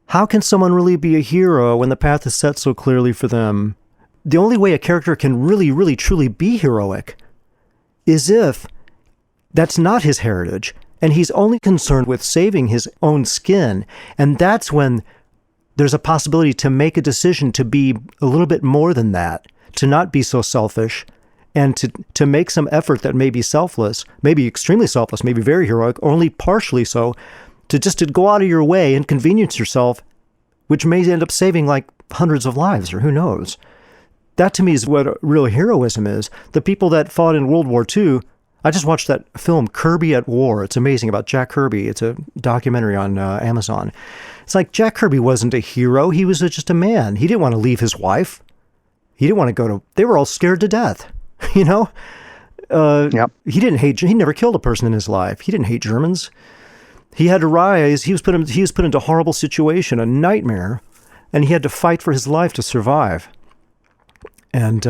How can someone really be a hero when the path is set so clearly for them? The only way a character can really, really, truly be heroic is if that's not his heritage, and he's only concerned with saving his own skin. And that's when there's a possibility to make a decision to be a little bit more than that, to not be so selfish, and to make some effort that may be selfless, maybe extremely selfless, maybe very heroic, or only partially so, to go out of your way and convenience yourself, which may end up saving like hundreds of lives, or who knows. That to me is what real heroism is. The people that fought in World War II, I just watched that film Kirby at War. It's amazing, about Jack Kirby. It's a documentary on Amazon. It's like Jack Kirby wasn't a hero. He was just a man. He didn't want to leave his wife. He didn't want to go to, they were all scared to death, Yep. He never killed a person in his life. He didn't hate Germans. He had to rise. He was put into a horrible situation, a nightmare, and he had to fight for his life to survive. And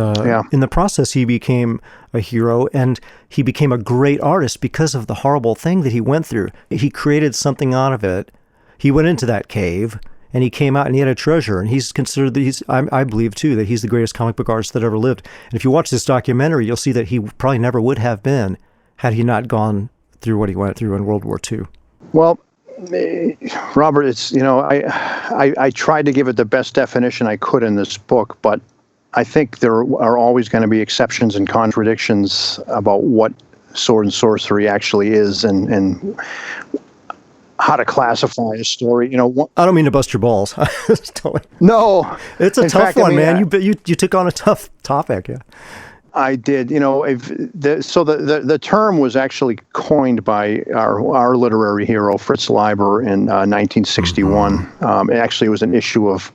in the process, he became a hero, and he became a great artist because of the horrible thing that he went through. He created something out of it. He went into that cave, and he came out, and he had a treasure. And he's considered, I believe, too, that he's the greatest comic book artist that ever lived. And if you watch this documentary, you'll see that he probably never would have been had he not gone through what he went through in World War II. Well, Robert, it's I tried to give it the best definition I could in this book, but I think there are always going to be exceptions and contradictions about what sword and sorcery actually is, and how to classify a story. I don't mean to bust your balls. No, it's a tough one, man. You took on a tough topic. Yeah. I did. The term was actually coined by our literary hero Fritz Leiber in 1961. Actually, it was an issue of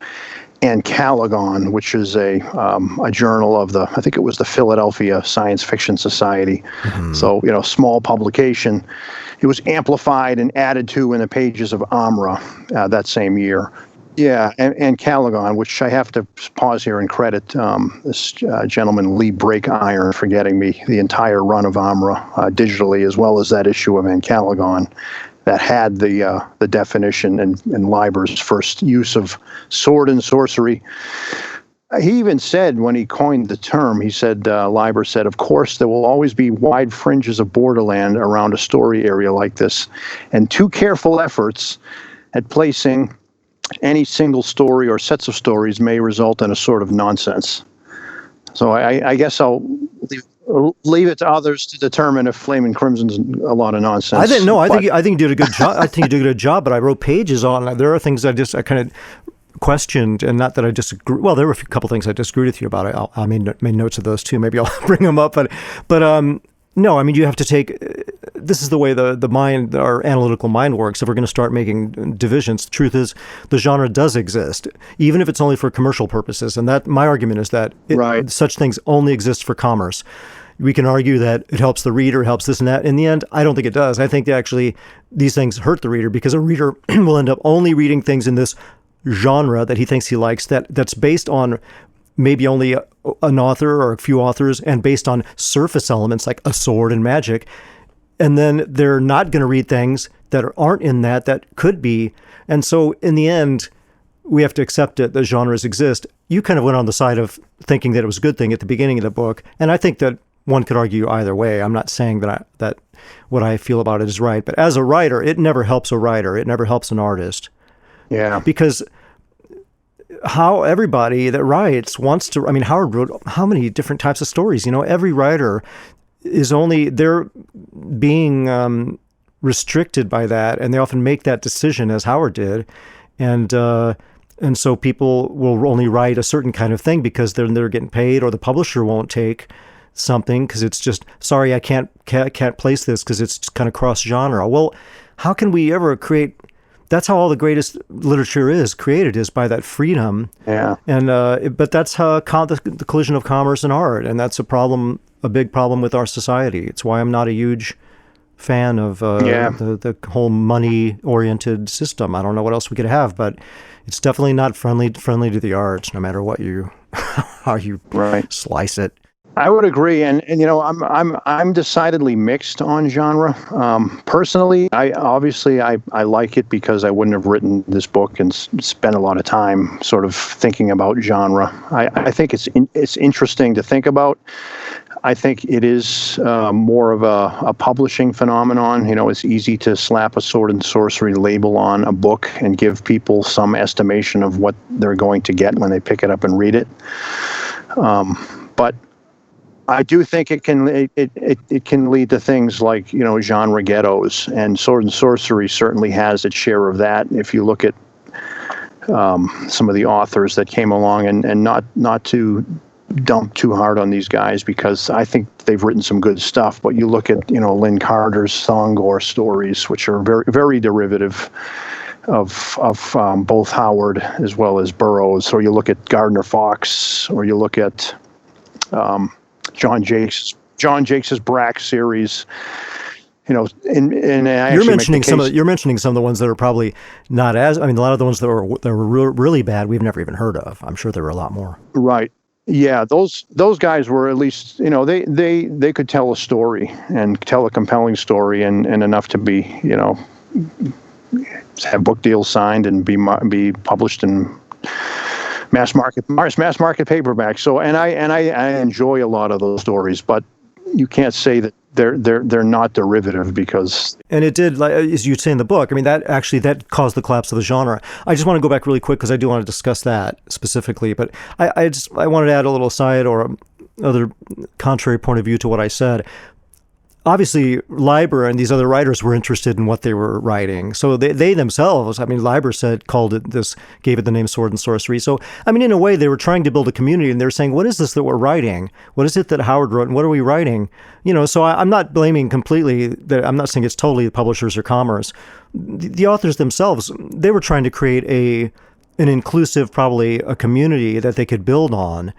Ancalagon, which is a journal of I think it was the Philadelphia Science Fiction Society. So, small publication. It was amplified and added to in the pages of Amra that same year. Yeah, and Calagon, which I have to pause here and credit this gentleman, Lee Breakiron, for getting me the entire run of Amra digitally, as well as that issue of Ancalagon that had the definition and Leiber's first use of sword and sorcery. He even said, when he coined the term, Leiber said, "Of course, there will always be wide fringes of borderland around a story area like this, and too careful efforts at placing any single story or sets of stories may result in a sort of nonsense." So I guess I'll leave it to others to determine if Flame and Crimson's a lot of nonsense. I didn't know. I think you did a good job. I think you did a good job, but I wrote pages on it. There are things I kind of questioned, and not that I disagree. Well, there were a couple things I disagreed with you about. I made notes of those too. Maybe I'll bring them up. But no, I mean, you have to take. This is the way the mind, our analytical mind works. If we're going to start making divisions, the truth is the genre does exist, even if it's only for commercial purposes. And that my argument is that such things only exist for commerce. We can argue that it helps the reader, helps this and that. In the end, I don't think it does. I think that actually these things hurt the reader, because a reader will end up only reading things in this genre that he thinks he likes, that's based on maybe only an author or a few authors, and based on surface elements like a sword and magic. and then they're not going to read things that aren't in that could be. And so in the end, we have to accept it that genres exist. You kind of went on the side of thinking that it was a good thing at the beginning of the book, and I think that one could argue either way. I'm not saying that what I feel about it is right, but as a writer, it never helps a writer. It never helps an artist. Yeah. Because how everybody that writes wants to, I mean, Howard wrote how many different types of stories? Every writer they're being restricted by that, and they often make that decision as Howard did. And so people will only write a certain kind of thing because they're getting paid, or the publisher won't take something because it's just, sorry, I can't place this because it's kind of cross genre. Well, how can we ever create? That's how all the greatest literature is created, is by that freedom. Yeah. And but that's how the collision of commerce and art, and that's a big problem with our society. It's why I'm not a huge fan of the whole money-oriented system. I don't know what else we could have, but it's definitely not friendly to the arts, no matter what how you slice it. I would agree, and I'm decidedly mixed on genre. Personally, I like it because I wouldn't have written this book and spent a lot of time sort of thinking about genre. I think it's interesting to think about. I think it is more of a publishing phenomenon. It's easy to slap a Sword and Sorcery label on a book and give people some estimation of what they're going to get when they pick it up and read it. But I do think it can lead to things like genre ghettos, and Sword and Sorcery certainly has its share of that. If you look at some of the authors that came along, and not to dump too hard on these guys, because I think they've written some good stuff. But you look at Lynn Carter's Thongor stories, which are very, very derivative of both Howard as well as Burroughs. Or you look at Gardner Fox, or you look at John Jakes' Brack series. And I you're mentioning some of the ones that are probably not as. I mean, a lot of the ones that were really bad we've never even heard of. I'm sure there were a lot more. Right. Yeah, those guys were at least, they could tell a story and tell a compelling story, and enough to be, have book deals signed and be published in mass market paperback. So, and I enjoy a lot of those stories, but you can't say that they're not derivative, because. And it did, like, as you say in the book, I mean, that caused the collapse of the genre. I just want to go back really quick because I do want to discuss that specifically, but I wanted to add a little aside or other contrary point of view to what I said. Obviously, Leiber and these other writers were interested in what they were writing. So they themselves, I mean, Leiber gave it the name Sword and Sorcery. So, I mean, in a way, they were trying to build a community, and they were saying, what is this that we're writing? What is it that Howard wrote, and what are we writing? So I'm not blaming completely, I'm not saying it's totally the publishers or commerce. The authors themselves, they were trying to create an inclusive, probably a community that they could build on.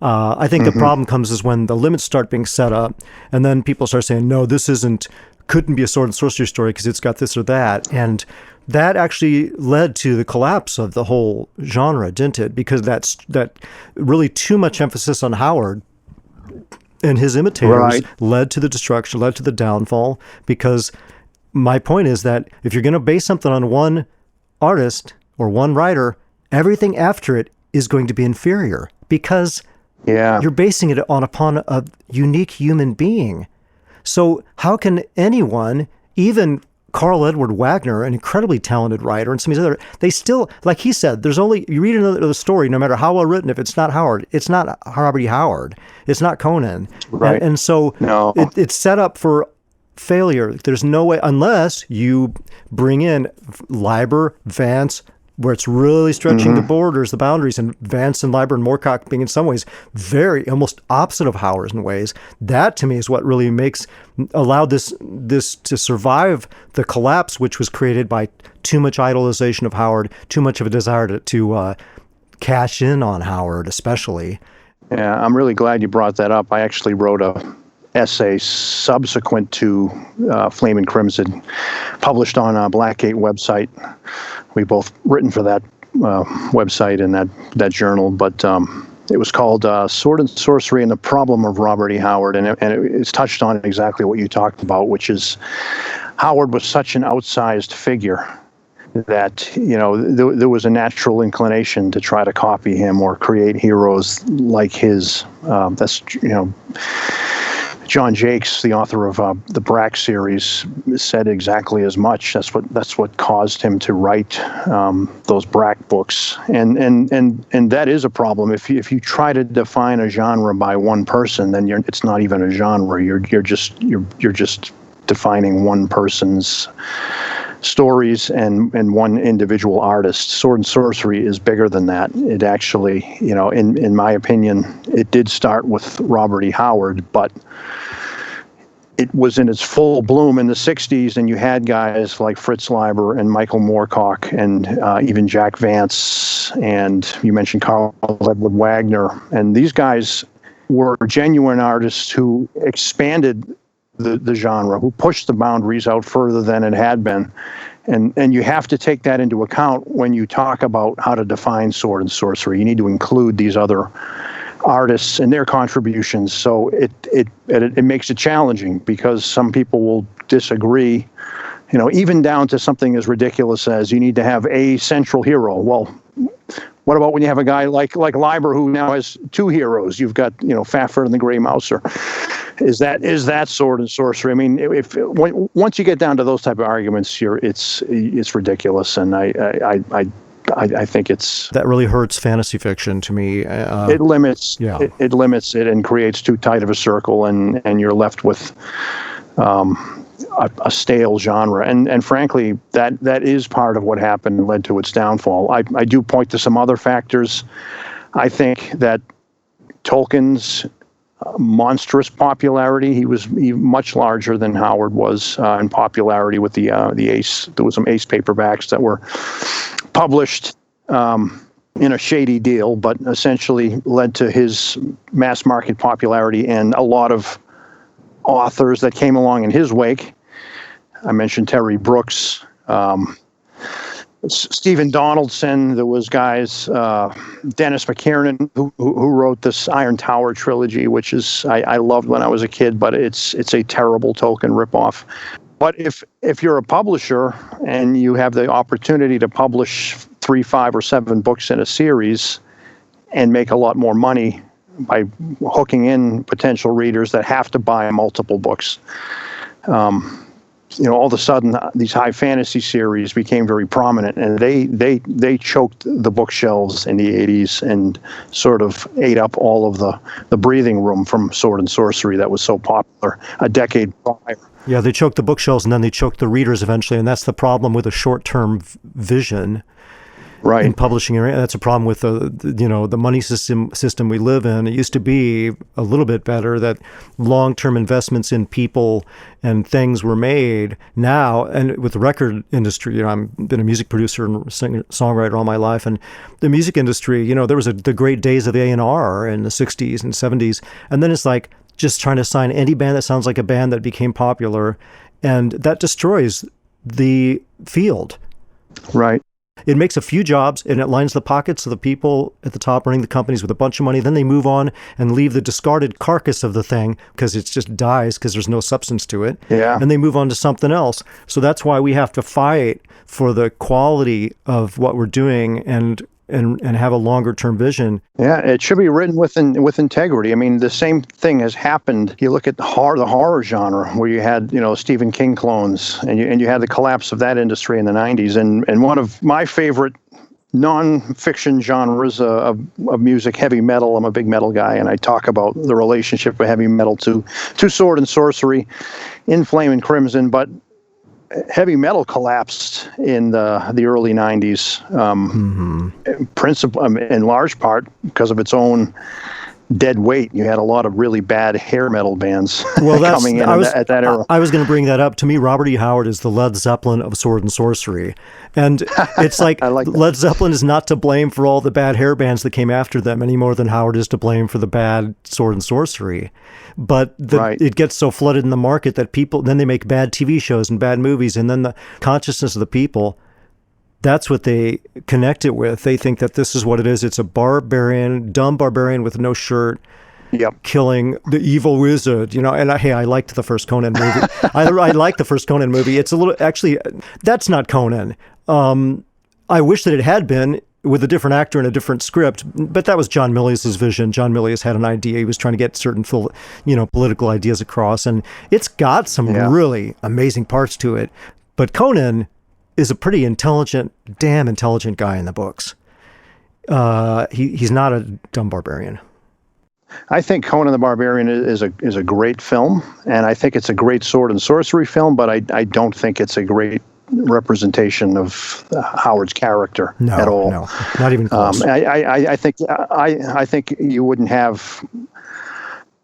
I think the problem comes is when the limits start being set up, and then people start saying, no, this couldn't be a Sword and Sorcery story because it's got this or that. And that actually led to the collapse of the whole genre, didn't it? Because that really too much emphasis on Howard and his imitators led to the destruction, led to the downfall. Because my point is that if you're going to base something on one artist or one writer, everything after it is going to be inferior, because you're basing it upon a unique human being. So how can anyone, even Carl Edward Wagner, an incredibly talented writer, and some of these other, they still, like he said, you read another story, no matter how well written, if it's not Howard, it's not Robert E. Howard, it's not Conan. Right. And so it's set up for failure. There's no way, unless you bring in Leiber, Vance, where it's really stretching the borders, the boundaries, and Vance and Leiber and Moorcock being in some ways very almost opposite of Howard in ways. That to me is what really allowed this to survive the collapse, which was created by too much idolization of Howard, too much of a desire to cash in on Howard, especially. Yeah, I'm really glad you brought that up. I actually wrote a essay subsequent to Flame and Crimson, published on a Blackgate website. We both written for that website and that journal, but It was called Sword and Sorcery and the Problem of Robert E. Howard, and it's touched on exactly what you talked about, which is Howard was such an outsized figure that, there was a natural inclination to try to copy him or create heroes like his. John Jakes, the author of the Brack series, said exactly as much. That's what caused him to write those Brack books, and that is a problem. If you try to define a genre by one person, then it's not even a genre. You're just defining one person's stories and one individual artist. Sword and Sorcery is bigger than that. It actually, in my opinion, it did start with Robert E. Howard, but it was in its full bloom in the 60s, and you had guys like Fritz Leiber and Michael Moorcock and even Jack Vance, and you mentioned Carl Edward Wagner, and these guys were genuine artists who expanded the genre, who pushed the boundaries out further than it had been. And you have to take that into account when you talk about how to define sword and sorcery. You need to include these other artists and their contributions. So it makes it challenging because some people will disagree, even down to something as ridiculous as you need to have a central hero. Well, what about when you have a guy like Leiber who now has two heroes? You've got, Fafhrd and the Grey Mouser. Is that sword and sorcery? I mean, once you get down to those type of arguments, it's ridiculous, and I think it's that really hurts fantasy fiction to me. It limits it limits it and creates too tight of a circle, and you're left with a stale genre. And frankly, that is part of what happened and led to its downfall. I do point to some other factors. I think that Tolkien's monstrous popularity. He was much larger than Howard was in popularity with the Ace. There was some Ace paperbacks that were published in a shady deal, but essentially led to his mass market popularity and a lot of authors that came along in his wake. I mentioned Terry Brooks, Stephen Donaldson. There was guys, Dennis McKiernan, who wrote this Iron Tower trilogy, which is I loved when I was a kid, but it's a terrible Tolkien ripoff. But if you're a publisher and you have the opportunity to publish 3, 5, or 7 books in a series and make a lot more money by hooking in potential readers that have to buy multiple books, all of a sudden these high fantasy series became very prominent, and they choked the bookshelves in the 80s and sort of ate up all of the breathing room from Sword and Sorcery that was so popular a decade prior. Yeah, they choked the bookshelves and then they choked the readers eventually, and that's the problem with a short-term vision. Right. In publishing, that's a problem with the money system we live in. It used to be a little bit better that long-term investments in people and things were made. Now, and with the record industry, I've been a music producer and singer-songwriter all my life, and the music industry, there was the great days of A&R in the 60s and 70s, and then it's like just trying to sign any band that sounds like a band that became popular, and that destroys the field. Right. It makes a few jobs, and it lines the pockets of the people at the top running the companies with a bunch of money. Then they move on and leave the discarded carcass of the thing because it just dies because there's no substance to it. Yeah. And they move on to something else. So that's why we have to fight for the quality of what we're doing and have a longer-term vision. Yeah, it should be written with integrity. I mean, the same thing has happened. You look at the horror genre, where you had Stephen King clones, and you had the collapse of that industry in the 90s. And one of my favorite non-fiction genres of music, heavy metal. I'm a big metal guy, and I talk about the relationship of heavy metal to Sword and Sorcery in Flame and Crimson, but heavy metal collapsed in the early 90s, in large part because of its own dead weight. You had a lot of really bad hair metal bands coming in at that era. I was going to bring that up. To me, Robert E. Howard is the Led Zeppelin of Sword and Sorcery. And it's like, Led Zeppelin is not to blame for all the bad hair bands that came after them any more than Howard is to blame for the bad Sword and Sorcery. But it gets so flooded in the market that then they make bad TV shows and bad movies, and then the consciousness of the people That's what they connect it with. They think that this is what it is. It's a barbarian, dumb barbarian with no shirt, killing the evil wizard, you know. And I liked the first Conan movie. I liked the first Conan movie. It's a little, actually, that's not Conan. I wish that it had been with a different actor and a different script, but that was John Milius's vision. John Milius had an idea. He was trying to get certain, political ideas across, and it's got some really amazing parts to it. But Conan is a pretty damn intelligent guy in the books. He's not a dumb barbarian. I think Conan the Barbarian is a great film, and I think it's a great sword and sorcery film, but I don't think it's a great representation of Howard's character at all. No, not even close. I think you wouldn't have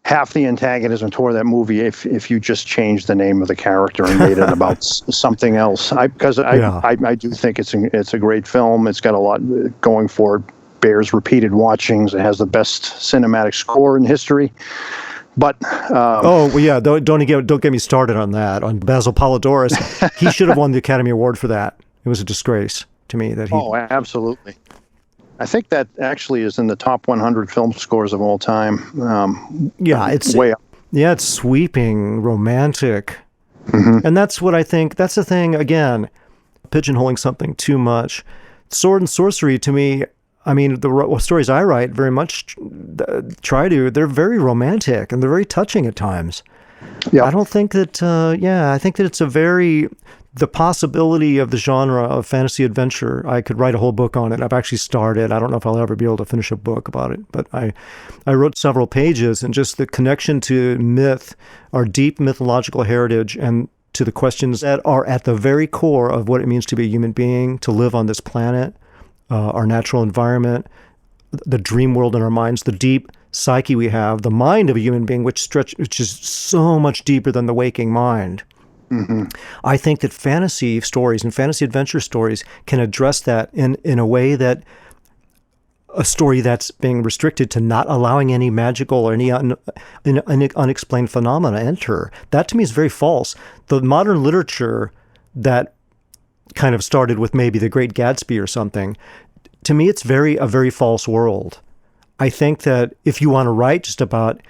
half the antagonism toward that movie if you just changed the name of the character and made it about something else. I do think it's a great film. It's got a lot going for it. Bears repeated watchings. It has the best cinematic score in history. But don't get me started on that. On Basil Polidorus, he should have won the Academy Award for that. It was a disgrace to me that he. Oh, absolutely. I think that actually is in the top 100 film scores of all time. It's way up. Yeah, it's sweeping, romantic, and that's what I think. That's the thing. Again, pigeonholing something too much. Sword and sorcery to me. I mean, the stories I write very much they're very romantic and they're very touching at times. Yeah. I don't think that, I think that it's the possibility of the genre of fantasy adventure. I could write a whole book on it. I've actually started. I don't know if I'll ever be able to finish a book about it, but I wrote several pages, and just the connection to myth, our deep mythological heritage, and to the questions that are at the very core of what it means to be a human being, to live on this planet. Our natural environment, the dream world in our minds, the deep psyche we have, the mind of a human being, which is so much deeper than the waking mind. Mm-hmm. I think that fantasy stories and fantasy adventure stories can address that in a way that a story that's being restricted to not allowing any magical or any unexplained phenomena enter. That to me is very false. The modern literature that kind of started with maybe The Great Gatsby or something, to me it's a very false world. I think that if you want to write just about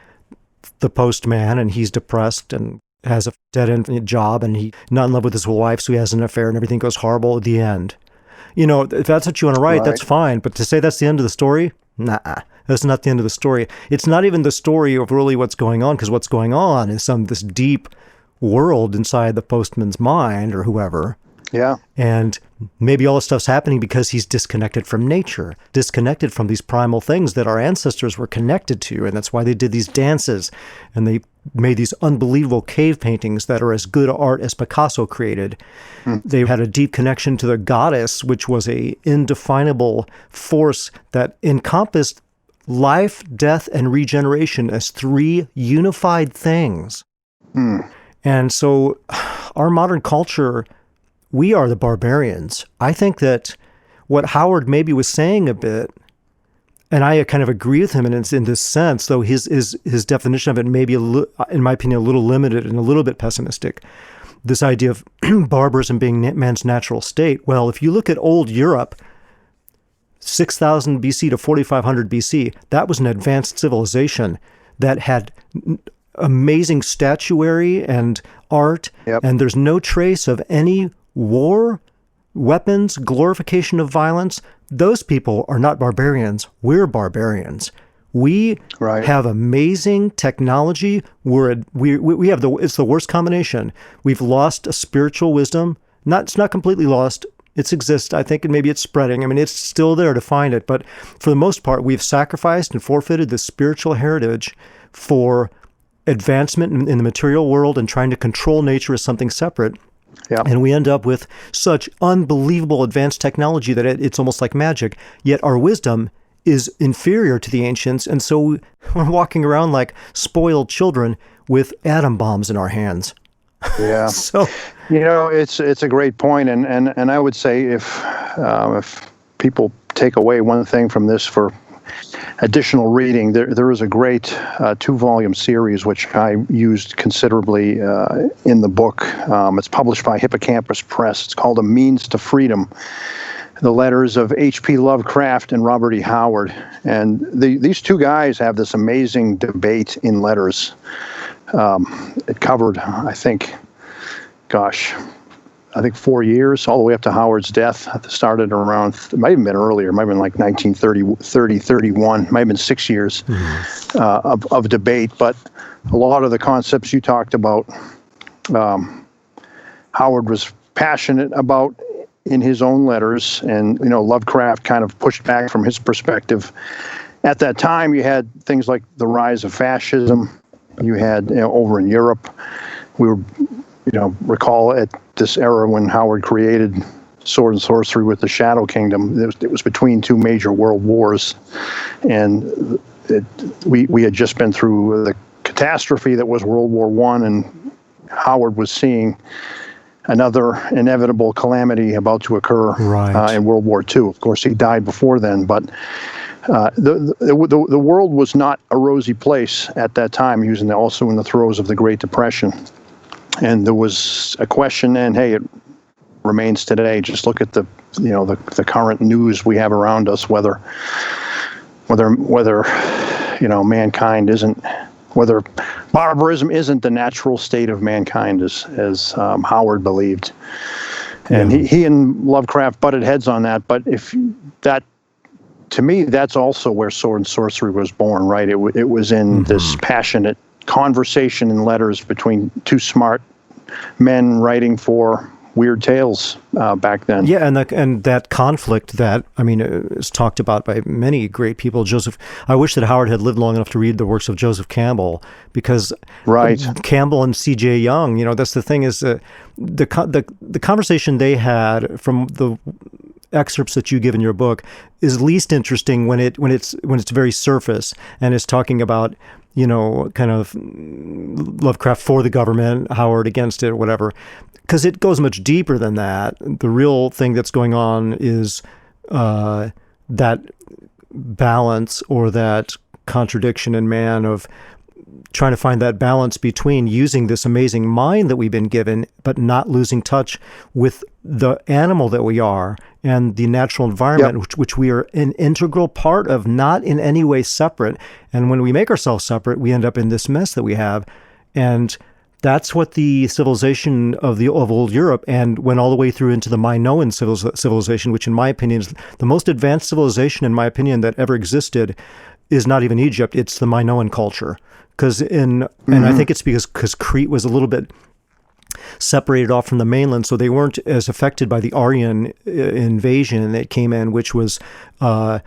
the postman and he's depressed and has a dead-end job and he's not in love with his wife, so he has an affair and everything goes horrible at the end. You know, if that's what you want to write, that's fine. But to say that's the end of the story, nah, that's not the end of the story. It's not even the story of really what's going on, because what's going on is this deep world inside the postman's mind or whoever. Yeah. And maybe all this stuff's happening because he's disconnected from nature, disconnected from these primal things that our ancestors were connected to. And that's why they did these dances and they made these unbelievable cave paintings that are as good art as Picasso created. They had a deep connection to the goddess, which was a indefinable force that encompassed life, death, and regeneration as three unified things. And so our modern culture, we are the barbarians. I think that what Howard maybe was saying a bit, and I kind of agree with him in this sense, though his definition of it may be, in my opinion, a little limited and a little bit pessimistic, this idea of barbarism being man's natural state. Well, if you look at old Europe, 6,000 BC to 4,500 BC, that was an advanced civilization that had amazing statuary and art, and there's no trace of any war, weapons, glorification of violence. Those people are not barbarians. We're barbarians. We have amazing technology. We have it's the worst combination. We've lost a spiritual wisdom. It's not completely lost. It exists. I think maybe it's spreading. I mean, it's still there to find it. But for the most part, we've sacrificed and forfeited the spiritual heritage for advancement in the material world and trying to control nature as something separate. Yeah. And we end up with such unbelievable advanced technology that it's almost like magic. Yet our wisdom is inferior to the ancients. And so we're walking around like spoiled children with atom bombs in our hands. Yeah. So, it's a great point. And I would say if people take away one thing from this for additional reading, there is a great 2-volume series which I used considerably in the book. It's published by Hippocampus Press. It's called A Means to Freedom. the letters of H.P. Lovecraft and Robert E. Howard. And these two guys have this amazing debate in letters. It covered, I think 4 years, all the way up to Howard's death. It started around, it might have been earlier, it might have been like 1930, 31, might have been 6 years of debate. But a lot of the concepts you talked about, Howard was passionate about in his own letters, and Lovecraft kind of pushed back from his perspective. At that time, you had things like the rise of fascism. You had over in Europe, we were, recall at this era when Howard created Sword and Sorcery with the Shadow Kingdom. It was between two major world wars, and we had just been through the catastrophe that was World War I, and Howard was seeing another inevitable calamity about to occur in World War II. Of course, he died before then, but the world was not a rosy place at that time. He was also in the throes of the Great Depression, and there was a question. And hey, it remains today. Just look at the current news we have around us. Whether mankind isn't. Whether barbarism isn't the natural state of mankind, as Howard believed. And he and Lovecraft butted heads on that. But to me, that's also where Sword and Sorcery was born, right? It was in this passionate conversation in letters between two smart men writing for weird tales back then. Yeah, and that conflict that, is talked about by many great people. I wish that Howard had lived long enough to read the works of Joseph Campbell, because Campbell and C.J. Young, that's the thing, is the conversation they had from the excerpts that you give in your book is least interesting when it's very surface and it's talking about kind of Lovecraft for the government, Howard against it, or whatever, because it goes much deeper than that. The real thing that's going on is that balance, or that contradiction in man, of trying to find that balance between using this amazing mind that we've been given, but not losing touch with the animal that we are and the natural environment, which we are an integral part of, not in any way separate. And when we make ourselves separate, we end up in this mess that we have. And that's what the civilization of old Europe, and went all the way through into the Minoan civilization, which in my opinion is the most advanced civilization, in my opinion, that ever existed, is not even Egypt. It's the Minoan culture. And I think it's because Crete was a little bit separated off from the mainland, so they weren't as affected by the Aryan invasion that came in, which was, I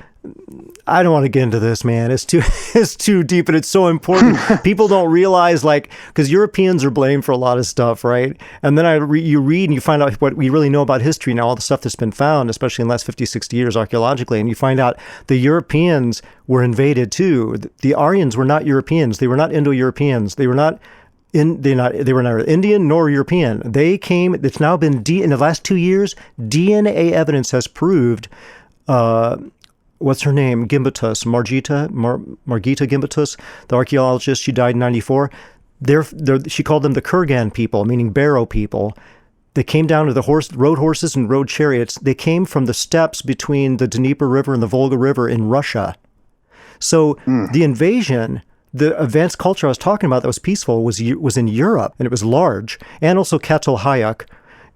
don't want to get into this, man. It's too deep, and it's so important. People don't realize, because Europeans are blamed for a lot of stuff, right? And then you read and you find out what we really know about history now, all the stuff that's been found, especially in the last 50, 60 years archaeologically, and you find out the Europeans were invaded too. The Aryans were not Europeans. They were not Indo-Europeans. They were not neither Indian nor European. They came. It's now been in the last 2 years, DNA evidence has proved. What's her name? Gimbutas, Margita Gimbutas, the archaeologist. She died in 94. She called them the Kurgan people, meaning Barrow people. They came down with road horses and road chariots. They came from the steppes between the Dnieper River and the Volga River in Russia. So the invasion, the advanced culture I was talking about that was peaceful, was in Europe, and it was large. And also Catalhayak.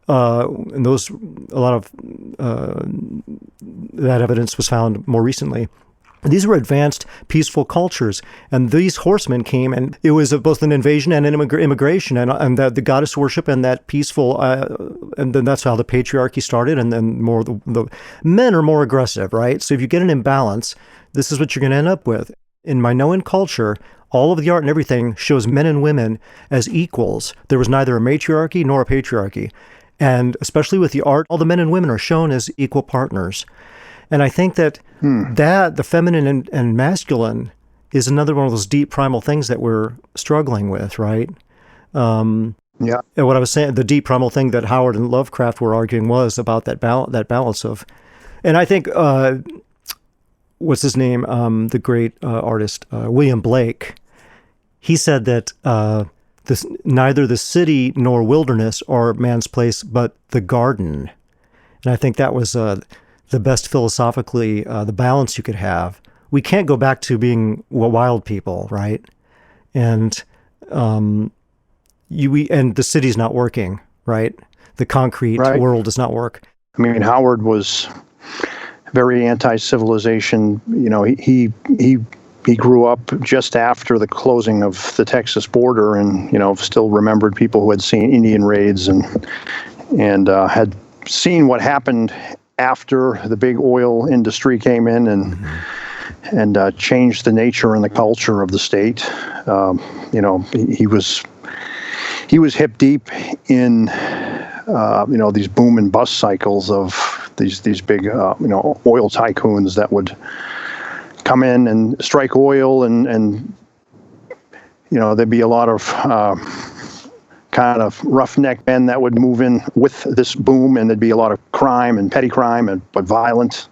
And a lot of that evidence was found more recently. These were advanced, peaceful cultures, and these horsemen came, and it was both an invasion and an immigration, and that the goddess worship and that peaceful, and then that's how the patriarchy started, and then more the men are more aggressive, right? So if you get an imbalance, this is what you're going to end up with. In Minoan culture, all of the art and everything shows men and women as equals. There was neither a matriarchy nor a patriarchy. And especially with the art, all the men and women are shown as equal partners. And I think that the feminine and masculine is another one of those deep primal things that we're struggling with, right? And what I was saying, the deep primal thing that Howard and Lovecraft were arguing was about that balance of, and I think, what's his name? The great artist, William Blake, he said that neither the city nor wilderness are man's place, but the garden. And I think that was the best philosophically, the balance you could have. We can't go back to being wild people, right? And and the city's not working, right? The concrete world does not work. I mean, Howard was very anti-civilization. You know, he grew up just after the closing of the Texas border, and you know, still remembered people who had seen Indian raids and had seen what happened after the big oil industry came in and changed the nature and the culture of the state. You know, he was hip deep in you know, these boom and bust cycles of these big you know, oil tycoons that would come in and strike oil, and you know, there'd be a lot of kind of roughneck men that would move in with this boom, and there'd be a lot of crime and petty crime, but violence.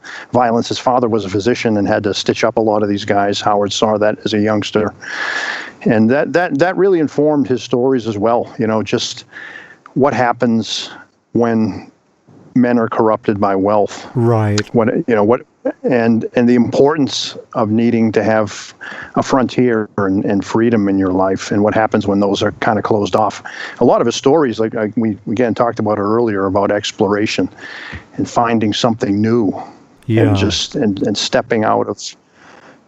His father was a physician and had to stitch up a lot of these guys. Howard saw that as a youngster, and that really informed his stories as well. You know, just what happens when men are corrupted by wealth, right? And the importance of needing to have a frontier and freedom in your life, and what happens when those are kind of closed off. A lot of his stories, like we again talked about earlier, about exploration and finding something new, and stepping out of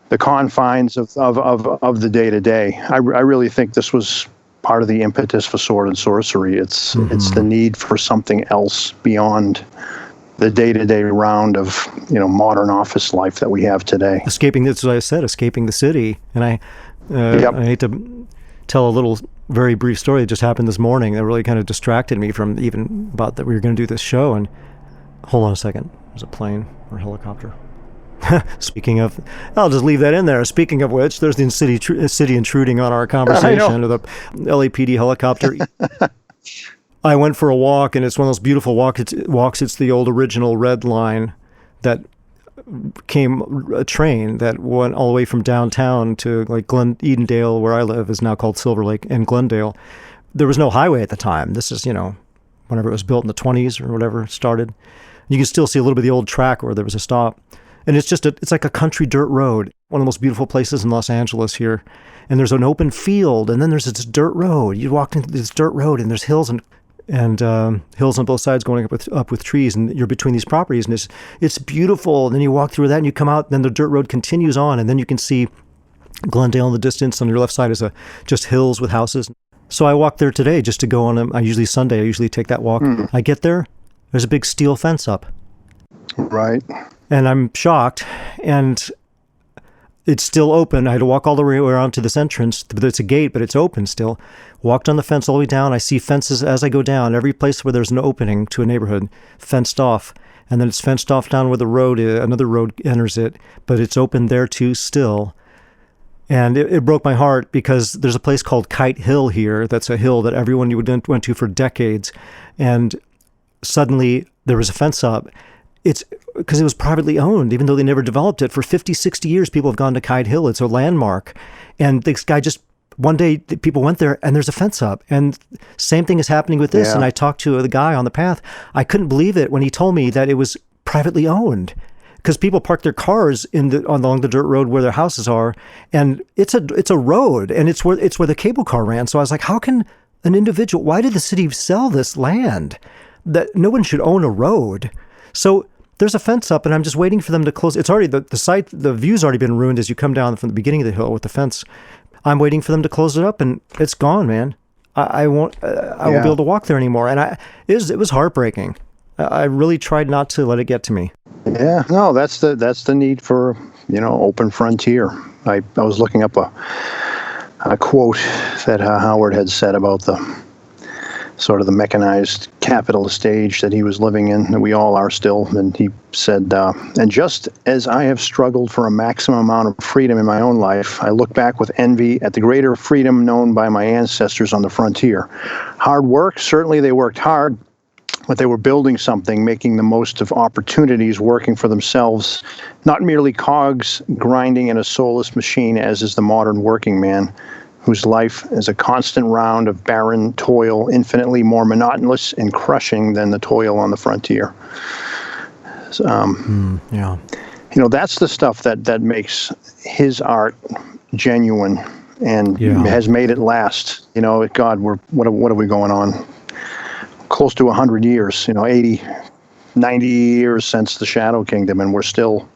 the confines of the day to day. I really think this was part of the impetus for Sword and Sorcery. It's the need for something else beyond the day-to-day round of, you know, modern office life that we have today. Escaping, that's what I said, escaping the city. And I hate to tell a little very brief story that just happened this morning that really kind of distracted me from even about that we were going to do this show. And hold on a second, there's a plane or helicopter. Speaking of, I'll just leave that in there. Speaking of which, there's the city intruding on our conversation, or the LAPD helicopter. I went for a walk, and it's one of those beautiful walks. It's the old original Red Line that came, a train that went all the way from downtown to like Edendale, where I live, is now called Silver Lake, and Glendale. There was no highway at the time. This is, you know, whenever it was built in the 20s or whatever it started. You can still see a little bit of the old track where there was a stop. And it's just it's like a country dirt road, one of the most beautiful places in Los Angeles here. And there's an open field, and then there's this dirt road. You walk into this dirt road, and there's hills and hills on both sides going up with trees, and you're between these properties, and it's beautiful. And then you walk through that, and you come out, and then the dirt road continues on, and then you can see Glendale in the distance. On your left side is just hills with houses. So I walked there today just to go on. I usually take that walk. I get there, there's a big steel fence up. Right. And I'm shocked, and it's still open. I had to walk all the way around to this entrance, but it's a gate, but it's open still. Walked on the fence all the way down. I see fences as I go down. Every place where there's an opening to a neighborhood, fenced off. And then it's fenced off down where the road is, another road enters it, but it's open there too still. And it broke my heart because there's a place called Kite Hill here. That's a hill that everyone went to for decades. And suddenly there was a fence up. It's because it was privately owned, even though they never developed it. For 50, 60 years, people have gone to Kite Hill. It's a landmark. And this guy one day, people went there, and there's a fence up. And same thing is happening with this. Yeah. And I talked to the guy on the path. I couldn't believe it when he told me that it was privately owned, because people park their cars along the dirt road where their houses are. And it's a road, and it's where the cable car ran. So I was like, how can an individual, why did the city sell this land? That no one should own a road. So there's a fence up, and I'm just waiting for them to close. It's already, the site, the view's already been ruined as you come down from the beginning of the hill with the fence. I'm waiting for them to close it up, and it's gone, man. I won't be able to walk there anymore. And it was heartbreaking. I really tried not to let it get to me. Yeah, no, that's the need for, you know, open frontier. I was looking up a quote that Howard had said about the sort of the mechanized capitalist age that he was living in, that we all are still. And he said, and just as I have struggled for a maximum amount of freedom in my own life, I look back with envy at the greater freedom known by my ancestors on the frontier. Hard work, certainly they worked hard, but they were building something, making the most of opportunities, working for themselves, not merely cogs grinding in a soulless machine, as is the modern working man, whose life is a constant round of barren toil, infinitely more monotonous and crushing than the toil on the frontier. Yeah. That's the stuff that makes his art genuine and has made it last. God, what are we going on? Close to 100 years, 80, 90 years since the Shadow Kingdom, and we're still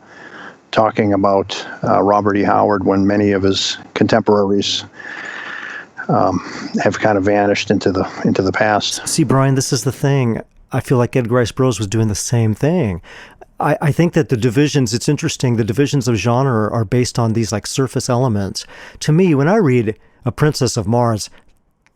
talking about Robert E. Howard when many of his contemporaries have kind of vanished into the past. See, Brian, this is the thing. I feel like Edgar Rice Burroughs was doing the same thing. I think that the divisions, it's interesting, the divisions of genre are based on these like surface elements. To me, when I read A Princess of Mars,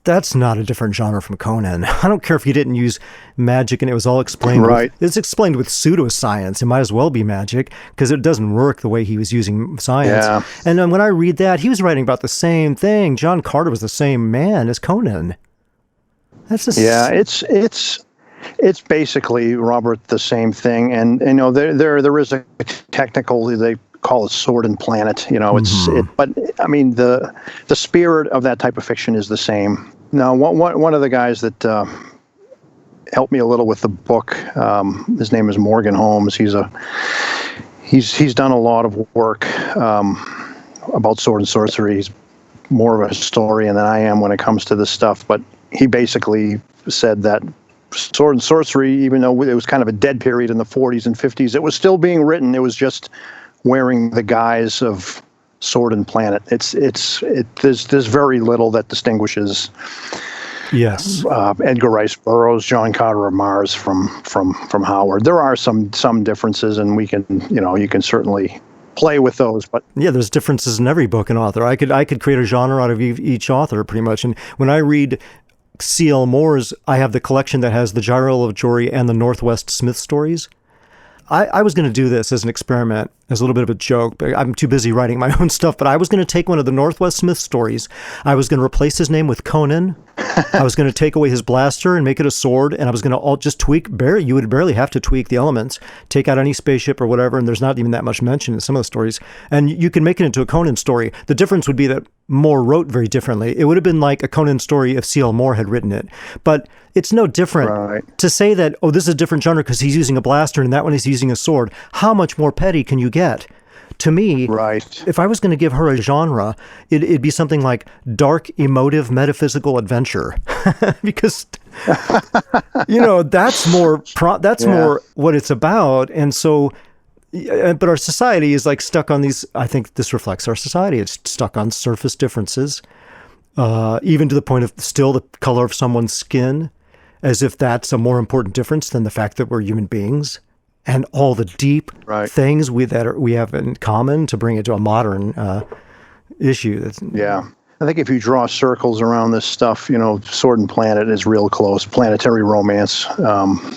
that's not a different genre from Conan. I don't care if you didn't use magic and it was all explained. Right. It's explained with pseudoscience. It might as well be magic because it doesn't work the way he was using science. Yeah. And then when I read that, he was writing about the same thing. John Carter was the same man as Conan. That's just... Yeah, it's basically, Robert, the same thing. And there is a technical, they call it Sword and Planet. But I mean the spirit of that type of fiction is the same. Now, one of the guys that helped me a little with the book, his name is Morgan Holmes. He's done a lot of work about Sword and Sorcery. He's more of a historian than I am when it comes to this stuff. But he basically said that Sword and Sorcery, even though it was kind of a dead period in the 40s and 50s, it was still being written. It was just wearing the guise of Sword and Planet. There's very little that distinguishes Edgar Rice Burroughs, John Carter of Mars from Howard. There are some differences, and we can you can certainly play with those. But yeah, there's differences in every book and author. I could create a genre out of each author pretty much. And when I read C.L. Moore's, I have the collection that has the Gyro of Jory and the Northwest Smith stories. I was going to do this as an experiment, as a little bit of a joke, but I'm too busy writing my own stuff. But I was going to take one of the Northwest Smith stories. I was going to replace his name with Conan. I was going to take away his blaster and make it a sword. And I was going to all just tweak. You would barely have to tweak the elements, take out any spaceship or whatever. And there's not even that much mention in some of the stories. And you can make it into a Conan story. The difference would be that Moore wrote very differently. It would have been like a Conan story if C.L. Moore had written it. But it's no different. Right. To say that, this is a different genre because he's using a blaster and that one he's using a sword. How much more petty can you get? To me, if I was going to give her a genre, it'd be something like dark, emotive, metaphysical adventure. Because, that's more more what it's about. And so, but our society is like stuck on these, I think this reflects our society. It's stuck on surface differences, even to the point of still the color of someone's skin, as if that's a more important difference than the fact that we're human beings. And all the deep things we have in common to bring it to a modern issue. I think if you draw circles around this stuff, Sword and Planet is real close. Planetary romance,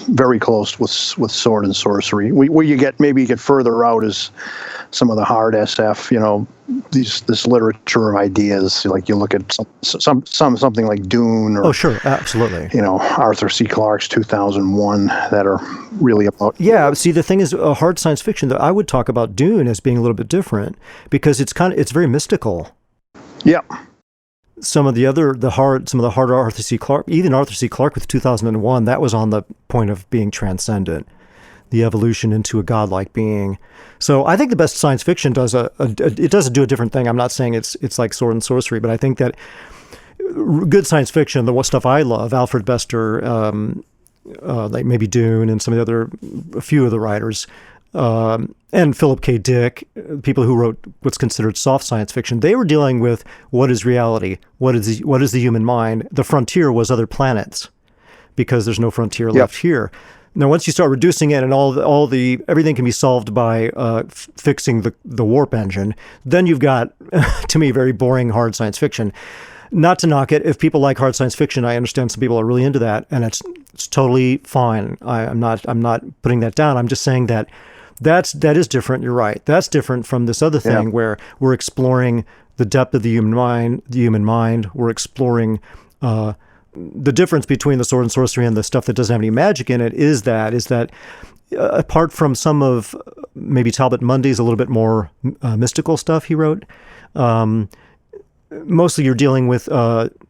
very close with Sword and Sorcery. Where you get further out is some of the hard SF. This literature of ideas. Like you look at something like Dune. Or, sure, absolutely. Arthur C. Clarke's 2001 that are really about. Yeah, see, the thing is, hard science fiction. That I would talk about Dune as being a little bit different because it's very mystical. Yeah. Some of the harder Arthur C. Clarke, even Arthur C. Clarke with 2001, that was on the point of being transcendent, the evolution into a godlike being. So I think the best science fiction does it does do a different thing. I'm not saying it's like Sword and Sorcery, but I think that good science fiction, the stuff I love, Alfred Bester, like maybe Dune and some of a few of the writers, and Philip K. Dick, people who wrote what's considered soft science fiction, they were dealing with what is reality, what is the human mind. The frontier was other planets, because there's no frontier left here. Now, once you start reducing it and everything can be solved by fixing the warp engine, then you've got, to me, very boring hard science fiction. Not to knock it. If people like hard science fiction, I understand some people are really into that, and it's totally fine. I'm not putting that down. I'm just saying that is different. You're right. That's different from this other thing where we're exploring the depth of the human mind. We're exploring the difference between the Sword and Sorcery and the stuff that doesn't have any magic in it is that apart from some of maybe Talbot Mundy's a little bit more mystical stuff he wrote, mostly you're dealing with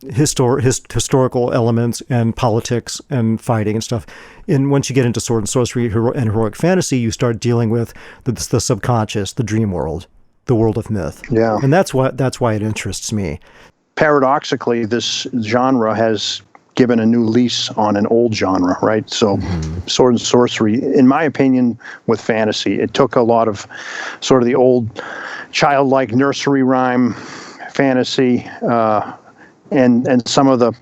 historical elements and politics and fighting and stuff. And once you get into sword and sorcery and heroic fantasy, you start dealing with the subconscious, the dream world, the world of myth. Yeah. And that's why it interests me. Paradoxically, this genre has given a new lease on an old genre, right? So sword and sorcery, in my opinion, with fantasy, it took a lot of sort of the old childlike nursery rhyme fantasy and some of the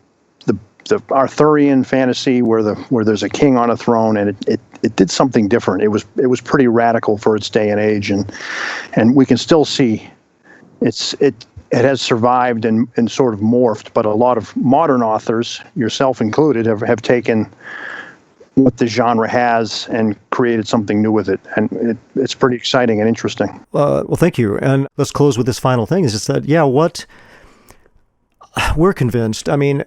Arthurian fantasy where there's a king on a throne, and it did something different. It was pretty radical for its day and age, and we can still see it has survived and sort of morphed, but a lot of modern authors, yourself included, have taken what the genre has and created something new with it. And it's pretty exciting and interesting. Well, thank you. And let's close with this final thing, is just that, we're convinced. I mean,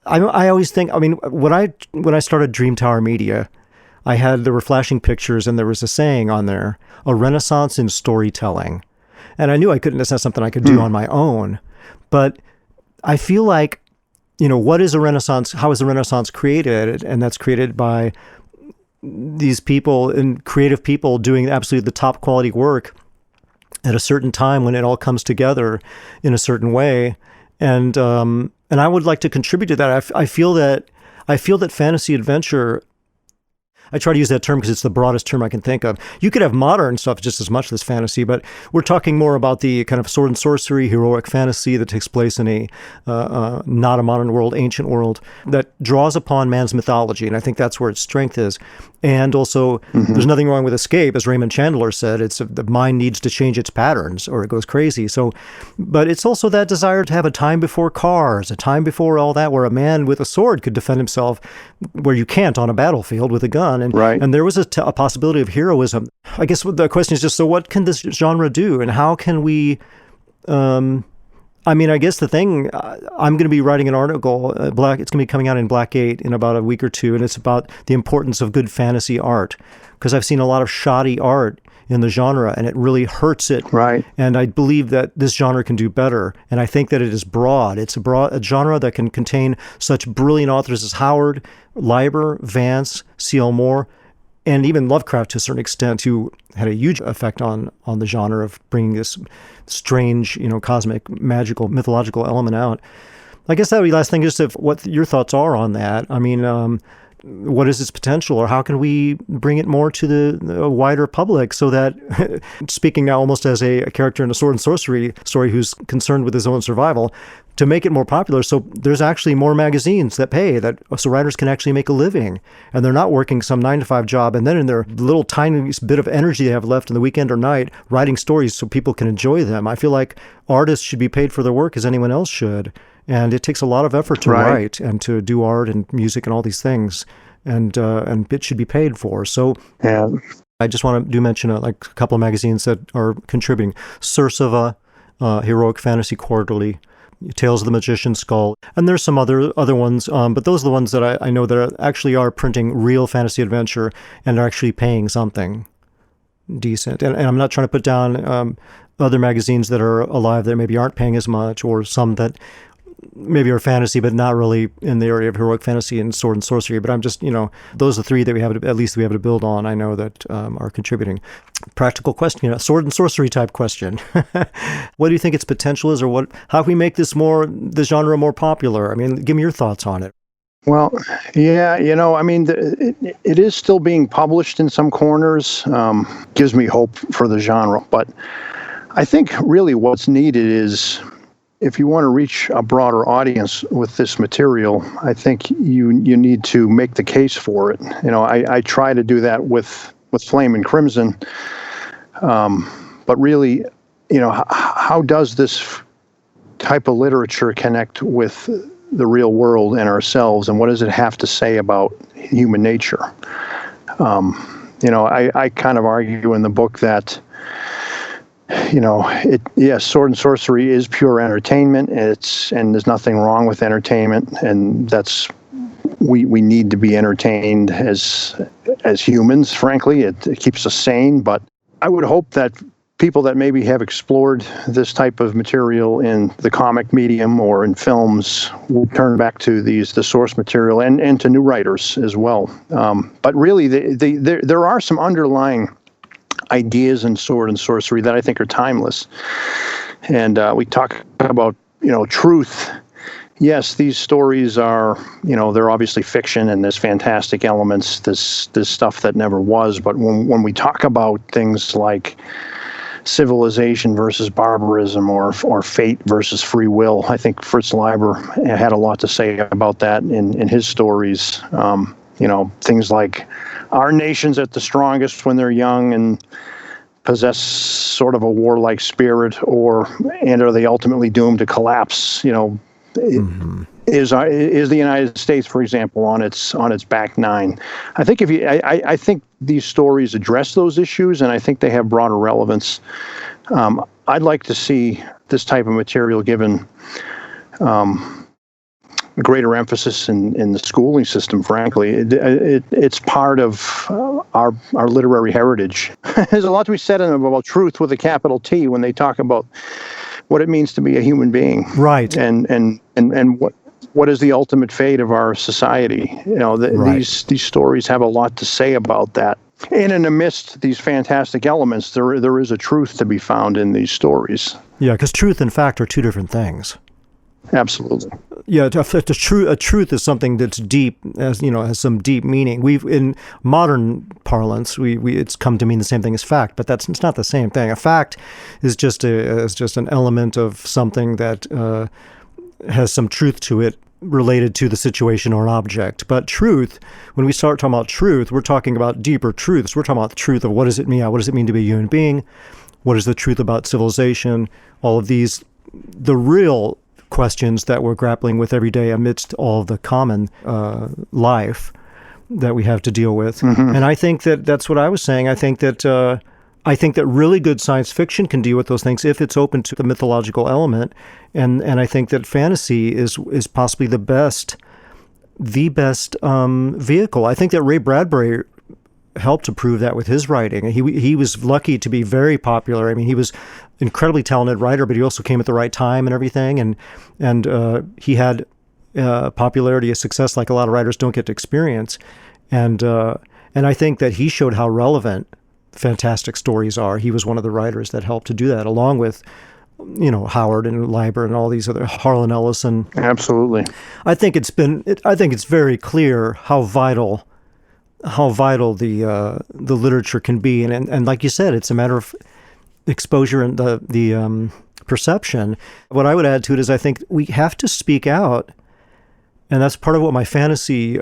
I always think, when I started Dream Tower Media, there were flashing pictures and there was a saying on there, a renaissance in storytelling. And I knew that's not something I could do on my own. But I feel like, what is a Renaissance? How is the Renaissance created? And that's created by these people and creative people doing absolutely the top quality work at a certain time when it all comes together in a certain way. And I would like to contribute to that. I feel that fantasy adventure, I try to use that term because it's the broadest term I can think of. You could have modern stuff just as much as fantasy, but we're talking more about the kind of sword and sorcery, heroic fantasy that takes place in a not a modern world, ancient world that draws upon man's mythology, and I think that's where its strength is. And also, there's nothing wrong with escape, as Raymond Chandler said. The mind needs to change its patterns, or it goes crazy. So, but it's also that desire to have a time before cars, a time before all that, where a man with a sword could defend himself, where you can't on a battlefield with a gun. And there was a possibility of heroism. I guess the question is just, so what can this genre do, and how can we? I guess the thing, I'm going to be writing an article, it's going to be coming out in Blackgate in about a week or two, and it's about the importance of good fantasy art, because I've seen a lot of shoddy art in the genre, and it really hurts it. Right. And I believe that this genre can do better, and I think that it is broad. It's a genre that can contain such brilliant authors as Howard, Leiber, Vance, C.L. Moore, and even Lovecraft to a certain extent, who had a huge effect on the genre of bringing this strange, cosmic, magical, mythological element out. I guess that would be the last thing, just what your thoughts are on that. What is its potential, or how can we bring it more to the wider public, so that, speaking now almost as a character in a sword and sorcery story who's concerned with his own survival, to make it more popular, so there's actually more magazines that pay, so writers can actually make a living, and they're not working some 9-to-5 job, and then in their little tiny bit of energy they have left in the weekend or night, writing stories so people can enjoy them. I feel like artists should be paid for their work as anyone else should. And it takes a lot of effort to write and to do art and music and all these things, and it should be paid for. So I just want to mention a couple of magazines that are contributing. Sursava, Heroic Fantasy Quarterly, Tales of the Magician's Skull, and there's some other ones, but those are the ones that I know that actually are printing real fantasy adventure and are actually paying something decent. And I'm not trying to put down other magazines that are alive that maybe aren't paying as much, or some that maybe are fantasy, but not really in the area of heroic fantasy and sword and sorcery. But I'm just, those are the three that we have to build on. I know that are contributing. Practical question, sword and sorcery type question. What do you think its potential is, or how can we make the genre more popular? Give me your thoughts on it. Well, yeah, it is still being published in some corners. Gives me hope for the genre. But I think really what's needed is, if you want to reach a broader audience with this material, I think you need to make the case for it. I try to do that with Flame and Crimson, but really, how does this type of literature connect with the real world and ourselves, and what does it have to say about human nature? I kind of argue in the book that, sword and sorcery is pure entertainment. And there's nothing wrong with entertainment, and we need to be entertained as humans. Frankly, it keeps us sane. But I would hope that people that maybe have explored this type of material in the comic medium or in films will turn back to the source material and to new writers as well. But really, there are some underlying ideas in Sword and Sorcery that I think are timeless. And we talk about, truth. Yes, these stories are, they're obviously fiction and there's fantastic elements, this stuff that never was. But when we talk about things like civilization versus barbarism or fate versus free will, I think Fritz Leiber had a lot to say about that in his stories. Things like, are nations at the strongest when they're young and possess sort of a warlike spirit, and are they ultimately doomed to collapse? Is the United States, for example, on its back nine? I think I think these stories address those issues, and I think they have broader relevance. I'd like to see this type of material given greater emphasis in the schooling system. Frankly, it's part of our literary heritage. There's a lot to be said about truth with a capital T when they talk about what it means to be a human being, right? And what is the ultimate fate of our society? Right. These stories have a lot to say about that. And amidst these fantastic elements, there is a truth to be found in these stories. Yeah, because truth and fact are two different things. Absolutely. Yeah, a truth is something that's deep, has some deep meaning. In modern parlance, it's come to mean the same thing as fact, but it's not the same thing. A fact is just an element of something that has some truth to it related to the situation or an object. But truth, when we start talking about truth, we're talking about deeper truths. We're talking about the truth of what does it mean? What does it mean to be a human being? What is the truth about civilization? All of these, the real questions that we're grappling with every day amidst all the common life that we have to deal with. Mm-hmm. And I think that's what I was saying. I think that really good science fiction can deal with those things if it's open to the mythological element. And I think that fantasy is possibly the best vehicle. I think that Ray Bradbury helped to prove that with his writing. He was lucky to be very popular. I mean, he was incredibly talented writer, but he also came at the right time and everything. And he had popularity, a success like a lot of writers don't get to experience. And I think that he showed how relevant fantastic stories are. He was one of the writers that helped to do that, along with Howard and Leiber and all these other, Harlan Ellison. Absolutely. I think it's very clear how vital the literature can be, and like you said, it's a matter of exposure and the perception. What I would add to it is I think we have to speak out, and that's part of what my fantasy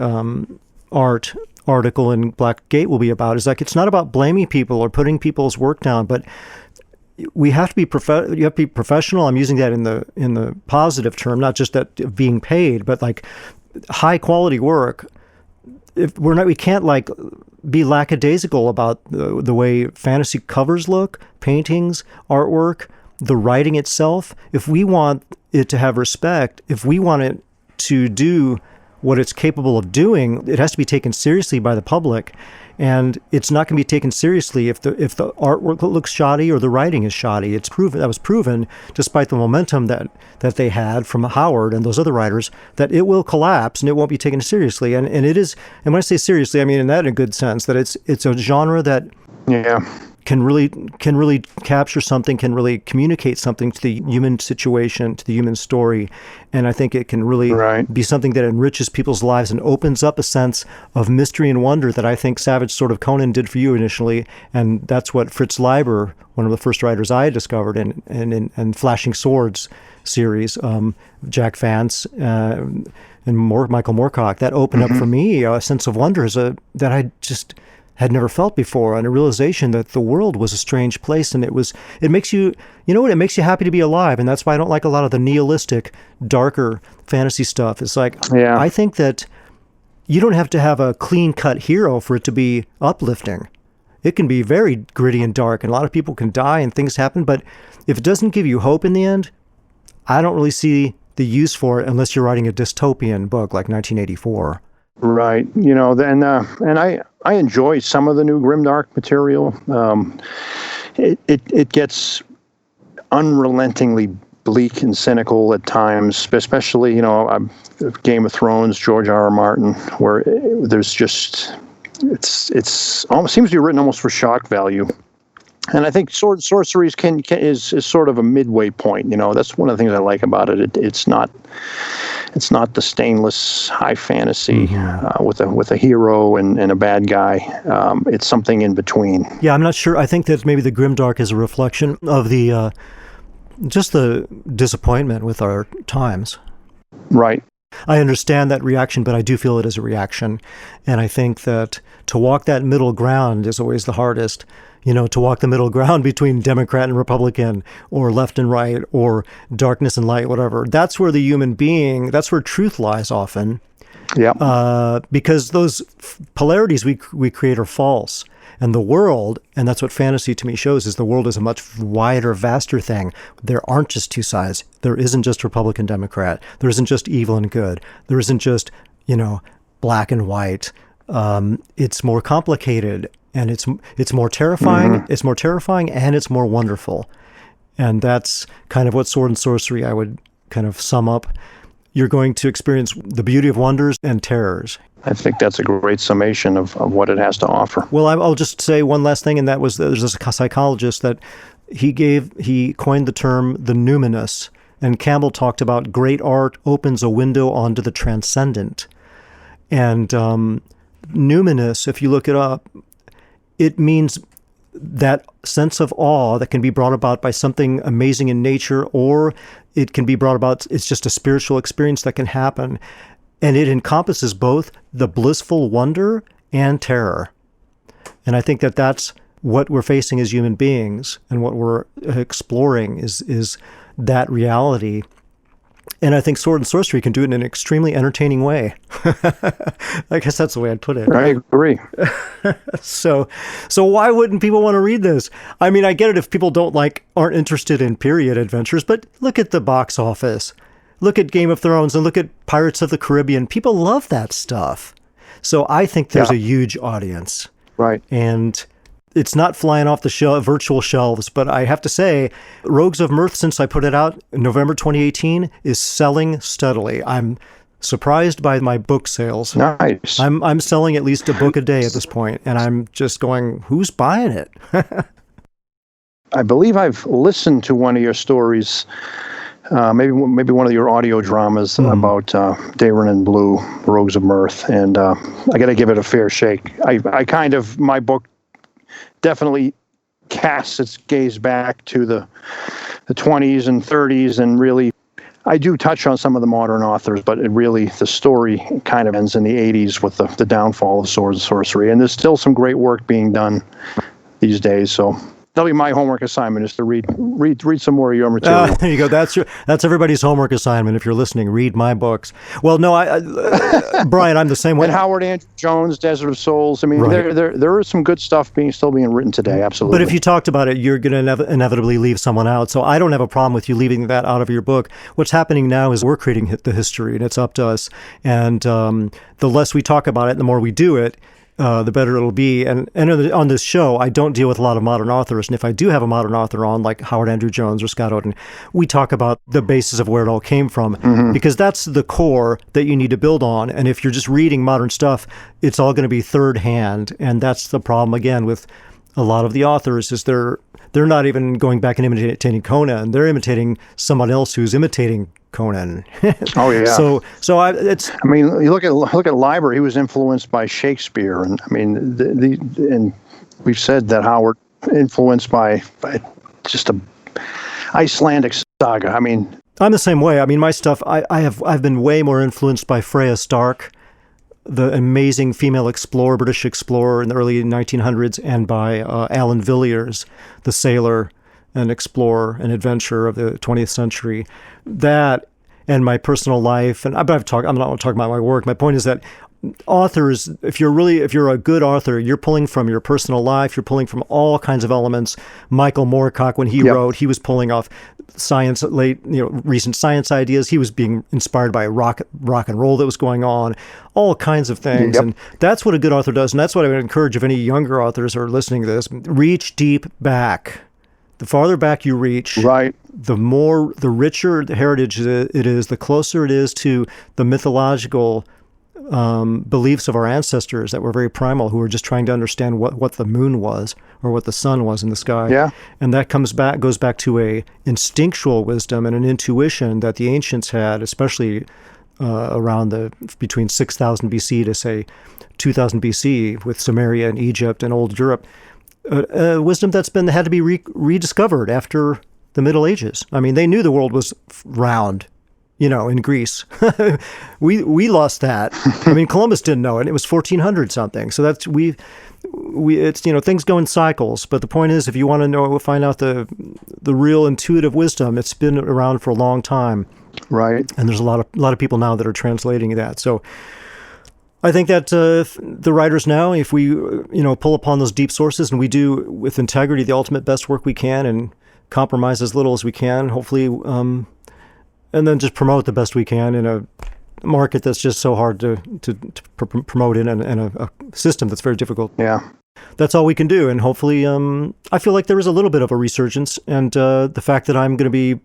art article in Black Gate will be about. Is like, it's not about blaming people or putting people's work down, but we have to be you have to be professional. I'm using that in the positive term, not just that being paid, but like high quality work. We can't like be lackadaisical about the way fantasy covers look, paintings, artwork, the writing itself. If we want it to have respect, if we want it to do what it's capable of doing, it has to be taken seriously by the public. And it's not going to be taken seriously if the artwork looks shoddy or the writing is shoddy. That was proven, despite the momentum that they had from Howard and those other writers, that it will collapse and it won't be taken seriously. And it is, and when I say seriously, I mean in that in a good sense, that it's a genre that can really capture something, can really communicate something to the human situation, to the human story. And I think it can really be something that enriches people's lives and opens up a sense of mystery and wonder that I think Savage Sword of Conan did for you initially. And that's what Fritz Leiber, one of the first writers I discovered in Flashing Swords series, Jack Vance, and Michael Moorcock, that opened up for me a sense of wonder that I just had never felt before, and a realization that the world was a strange place, and it makes you, it makes you happy to be alive. And that's why I don't like a lot of the nihilistic, darker fantasy stuff. It's like, I think that you don't have to have a clean-cut hero for it to be uplifting. It can be very gritty and dark, and a lot of people can die and things happen, but if it doesn't give you hope in the end, I don't really see the use for it unless you're writing a dystopian book like 1984. Right. And I enjoy some of the new grimdark material. it gets unrelentingly bleak and cynical at times, especially, Game of Thrones, George R. R. Martin, where there's just, it's almost seems to be written almost for shock value. And I think Sword and Sorcery is sort of a midway point. That's one of the things I like about it. It's not the stainless high fantasy with a hero and a bad guy. It's something in between. Yeah, I'm not sure. I think that maybe the grimdark is a reflection of the just the disappointment with our times. Right. I understand that reaction, but I do feel it as a reaction. And I think that to walk that middle ground is always the hardest. To walk the middle ground between Democrat and Republican, or left and right, or darkness and light, whatever. That's where the human being, that's where truth lies often. Yeah. Because those polarities we create are false. And the world, and that's what fantasy to me shows, is the world is a much wider, vaster thing. There aren't just two sides. There isn't just Republican, Democrat. There isn't just evil and good. There isn't just, black and white. It's more complicated, and it's more terrifying. Mm-hmm. It's more terrifying, and it's more wonderful. And that's kind of what Sword and Sorcery I would kind of sum up. You're going to experience the beauty of wonders and terrors. I think that's a great summation of what it has to offer. Well, I'll just say one last thing, and that was there's a psychologist that he coined the term the numinous, and Campbell talked about great art opens a window onto the transcendent. And numinous, if you look it up, it means that sense of awe that can be brought about by something amazing in nature, or it can be brought about, it's just a spiritual experience that can happen. And it encompasses both the blissful wonder and terror. And I think that that's what we're facing as human beings, and what we're exploring is that reality. And I think Sword and Sorcery can do it in an extremely entertaining way. I guess that's the way I'd put it. I agree. So why wouldn't people want to read this? I mean, I get it if people aren't interested in period adventures, but look at the box office. Look at Game of Thrones and look at Pirates of the Caribbean. People love that stuff. So I think there's a huge audience. Right. And it's not flying off the virtual shelves, but I have to say, Rogues of Merth, since I put it out in November 2018, is selling steadily. I'm surprised by my book sales. Nice. I'm selling at least a book a day at this point, and I'm just going, who's buying it? I believe I've listened to one of your stories, maybe one of your audio dramas about Daron and Blue, Rogues of Merth, and I got to give it a fair shake. My book definitely casts its gaze back to the 20s and 30s, and really, I do touch on some of the modern authors, but the story kind of ends in the 80s with the downfall of Sword and Sorcery, and there's still some great work being done these days, so that'll be my homework assignment, is to read some more of your material. There you go. That's everybody's homework assignment. If you're listening, read my books. Well, no, Brian, I'm the same way. And Howard Andrew Jones, Desert of Souls. I mean, right. there is some good stuff still being written today. Absolutely. But if you talked about it, you're going to inevitably leave someone out. So I don't have a problem with you leaving that out of your book. What's happening now is we're creating the history, and it's up to us. And the less we talk about it, the more we do it, the better it'll be. And on this show, I don't deal with a lot of modern authors. And if I do have a modern author on, like Howard Andrew Jones or Scott Oden, we talk about the basis of where it all came from, because that's the core that you need to build on. And if you're just reading modern stuff, it's all going to be third hand. And that's the problem, again, with a lot of the authors, is they're not even going back and imitating Conan. They're imitating someone else who's imitating Conan. Oh yeah. So I mean, you look at Leiber. He was influenced by Shakespeare, and I mean, and we've said that Howard influenced by just a Icelandic saga. I mean, I'm the same way. I mean, my stuff. I've been way more influenced by Freya Stark, the amazing female explorer, British explorer in the early 1900s, and by Alan Villiers, the sailor and explorer and adventurer of the 20th century. That and my personal life, and I'm not talking about my work. My point is that authors, if you're a good author, you're pulling from your personal life, you're pulling from all kinds of elements. Michael Moorcock, when he wrote, he was pulling off recent science ideas. He was being inspired by rock and roll that was going on, all kinds of things. And that's what a good author does. And that's what I would encourage if any younger authors are listening to this. Reach deep back. The farther back you reach, the richer the heritage it is, the closer it is to the mythological beliefs of our ancestors that were very primal, who were just trying to understand what the moon was or what the sun was in the sky. Yeah. And that goes back to a instinctual wisdom and an intuition that the ancients had, especially around between 6000 BC to say 2000 BC with Sumeria and Egypt and old Europe. Wisdom that's had to be rediscovered after the Middle Ages. I mean, they knew the world was round, in Greece. we lost that. I mean, Columbus didn't know it. It was 1400 something. So that's it's things go in cycles. But the point is, if you want to find out the real intuitive wisdom, it's been around for a long time. Right. And there's a lot of people now that are translating that. So I think that the writers now, if we pull upon those deep sources, and we do with integrity the ultimate best work we can, and compromise as little as we can, hopefully, and then just promote the best we can in a market that's just so hard to promote in, and a system that's very difficult. Yeah, that's all we can do. And hopefully, I feel like there is a little bit of a resurgence, and the fact that I'm going to be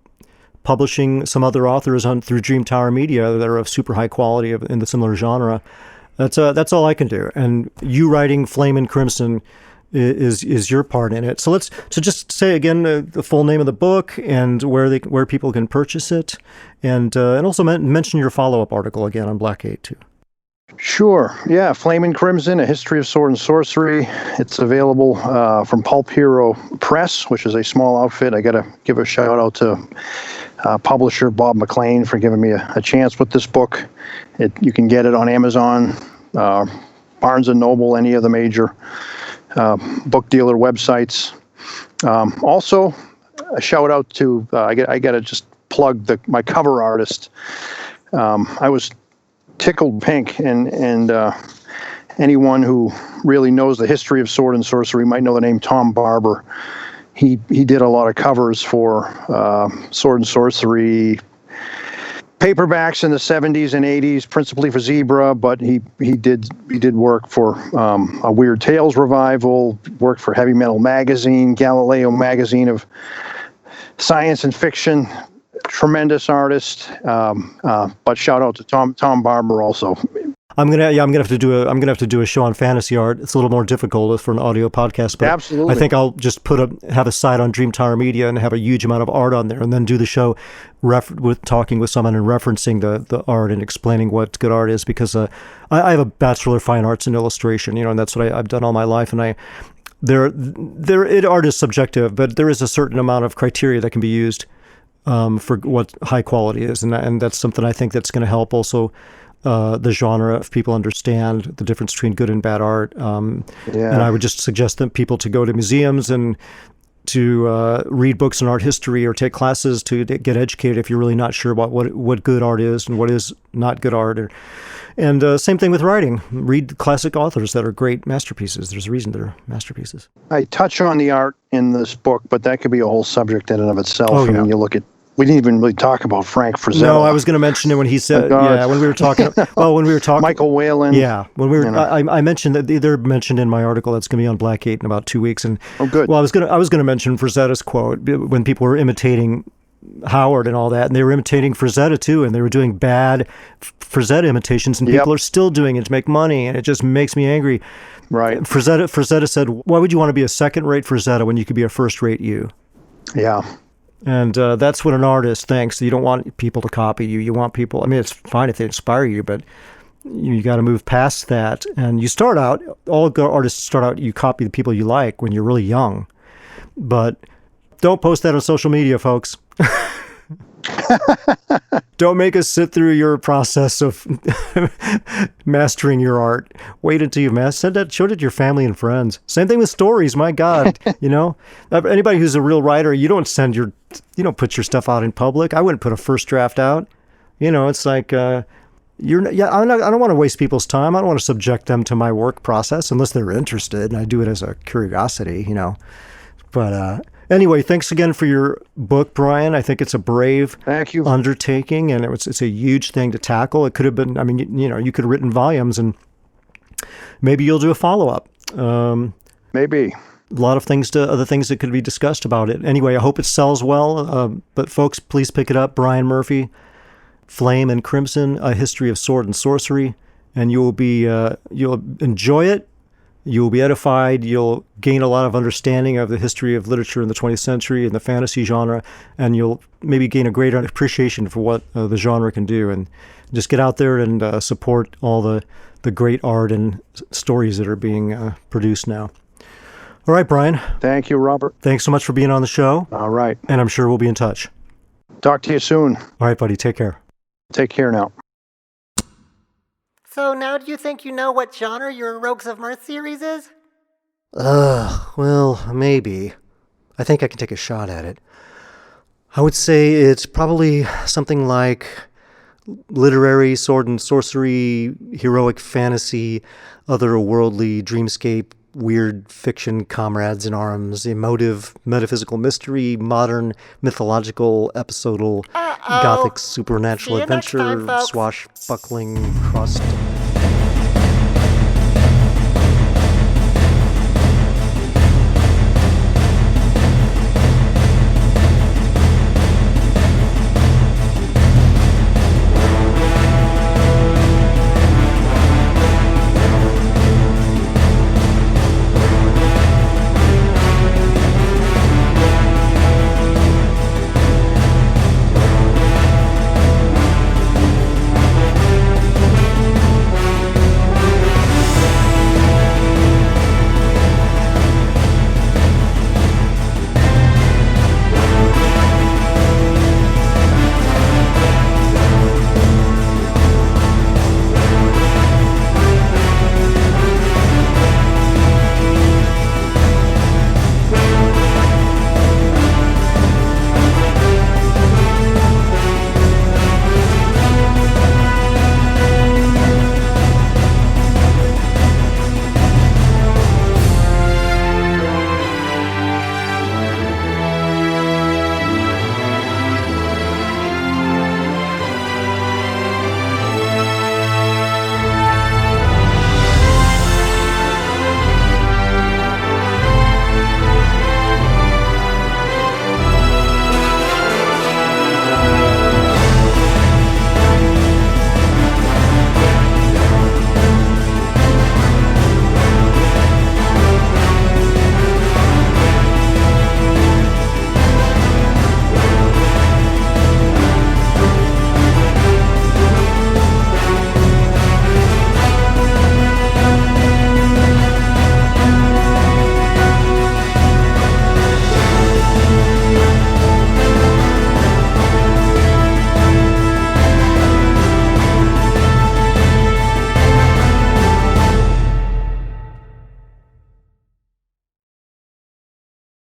publishing some other authors through Dream Tower Media that are of super high quality in the similar genre. That's all I can do. And you writing Flame and Crimson is your part in it. So just say again the full name of the book and where people can purchase it, and also mention your follow-up article again on Blackgate too. Sure. Yeah, Flame and Crimson: A History of Sword and Sorcery. It's available from Pulp Hero Press, which is a small outfit. I got to give a shout out to publisher Bob McLean for giving me a chance with this book. You can get it on Amazon, Barnes & Noble, any of the major book dealer websites. Also, a shout out to, I got to just plug my cover artist. I was tickled pink, and anyone who really knows the history of Sword and Sorcery might know the name Tom Barber. He did a lot of covers for Sword and Sorcery paperbacks in the 70s and 80s, principally for Zebra, but he did work for a Weird Tales revival, worked for Heavy Metal Magazine, Galileo Magazine of Science and Fiction. Tremendous artist, but shout out to Tom Barber also. I'm gonna have to do a show on fantasy art. It's a little more difficult for an audio podcast, but absolutely. I think I'll just have a site on Dream Tower Media and have a huge amount of art on there, and then do the show with talking with someone and referencing the art and explaining what good art is, because I have a Bachelor of Fine Arts in illustration, and that's what I've done all my life, and art is subjective, but there is a certain amount of criteria that can be used for what high quality is, and that's something I think that's going to help also the genre, if people understand the difference between good and bad art. And I would just suggest that people to go to museums and to read books in art history or take classes to get educated if you're really not sure about what good art is and what is not good art. And same thing with writing. Read classic authors that are great masterpieces. There's a reason they're masterpieces. I touch on the art in this book, but that could be a whole subject in and of itself. Oh, yeah. I mean, you look at, we didn't even really talk about Frank Frazetta. No, I was going to mention it when he said, when we were talking. Well, when we were talking, Michael Whalen. Yeah, when we were, I mentioned that they're mentioned in my article that's going to be on Blackgate in about 2 weeks. And good. Well, I was going to mention Frazetta's quote when people were imitating Howard and all that, and they were imitating Frazetta too, and they were doing bad Frazetta imitations, and people are still doing it to make money, and it just makes me angry. Right. Frazetta said, "Why would you want to be a second-rate Frazetta when you could be a first-rate you?" Yeah. And that's what an artist thinks. You don't want people to copy you. You want people. I mean, it's fine if they inspire you, but you got to move past that. And you start out. All good artists start out. You copy the people you like when you're really young, but don't post that on social media, folks. Don't make us sit through your process of mastering your art. Wait until you've mastered that. Show it to your family and friends. Same thing with stories. My God, anybody who's a real writer, you don't put your stuff out in public. I wouldn't put a first draft out. It's like, I don't want to waste people's time. I don't want to subject them to my work process unless they're interested, and I do it as a curiosity, But anyway, thanks again for your book, Brian. I think it's a brave Thank you. undertaking, and it's a huge thing to tackle. It could have been, you could have written volumes, and maybe you'll do a follow-up. Maybe. A lot of other things that could be discussed about it. Anyway, I hope it sells well. But folks, please pick it up. Brian Murphy, Flame and Crimson: A History of Sword and Sorcery, and you'll enjoy it. You will be edified. You'll gain a lot of understanding of the history of literature in the 20th century and the fantasy genre, and you'll maybe gain a greater appreciation for what the genre can do. And just get out there and support all the great art and stories that are being produced now. All right, Brian. Thank you, Robert. Thanks so much for being on the show. All right. And I'm sure we'll be in touch. Talk to you soon. All right, buddy. Take care. Take care now. So now do you think you know what genre your Rogues of Merth series is? Well, maybe. I think I can take a shot at it. I would say it's probably something like literary, sword and sorcery, heroic fantasy, otherworldly dreamscape, weird fiction, comrades in arms, emotive, metaphysical mystery, modern, mythological, episodal, gothic, supernatural See you next adventure, time, folks. swashbuckling, cross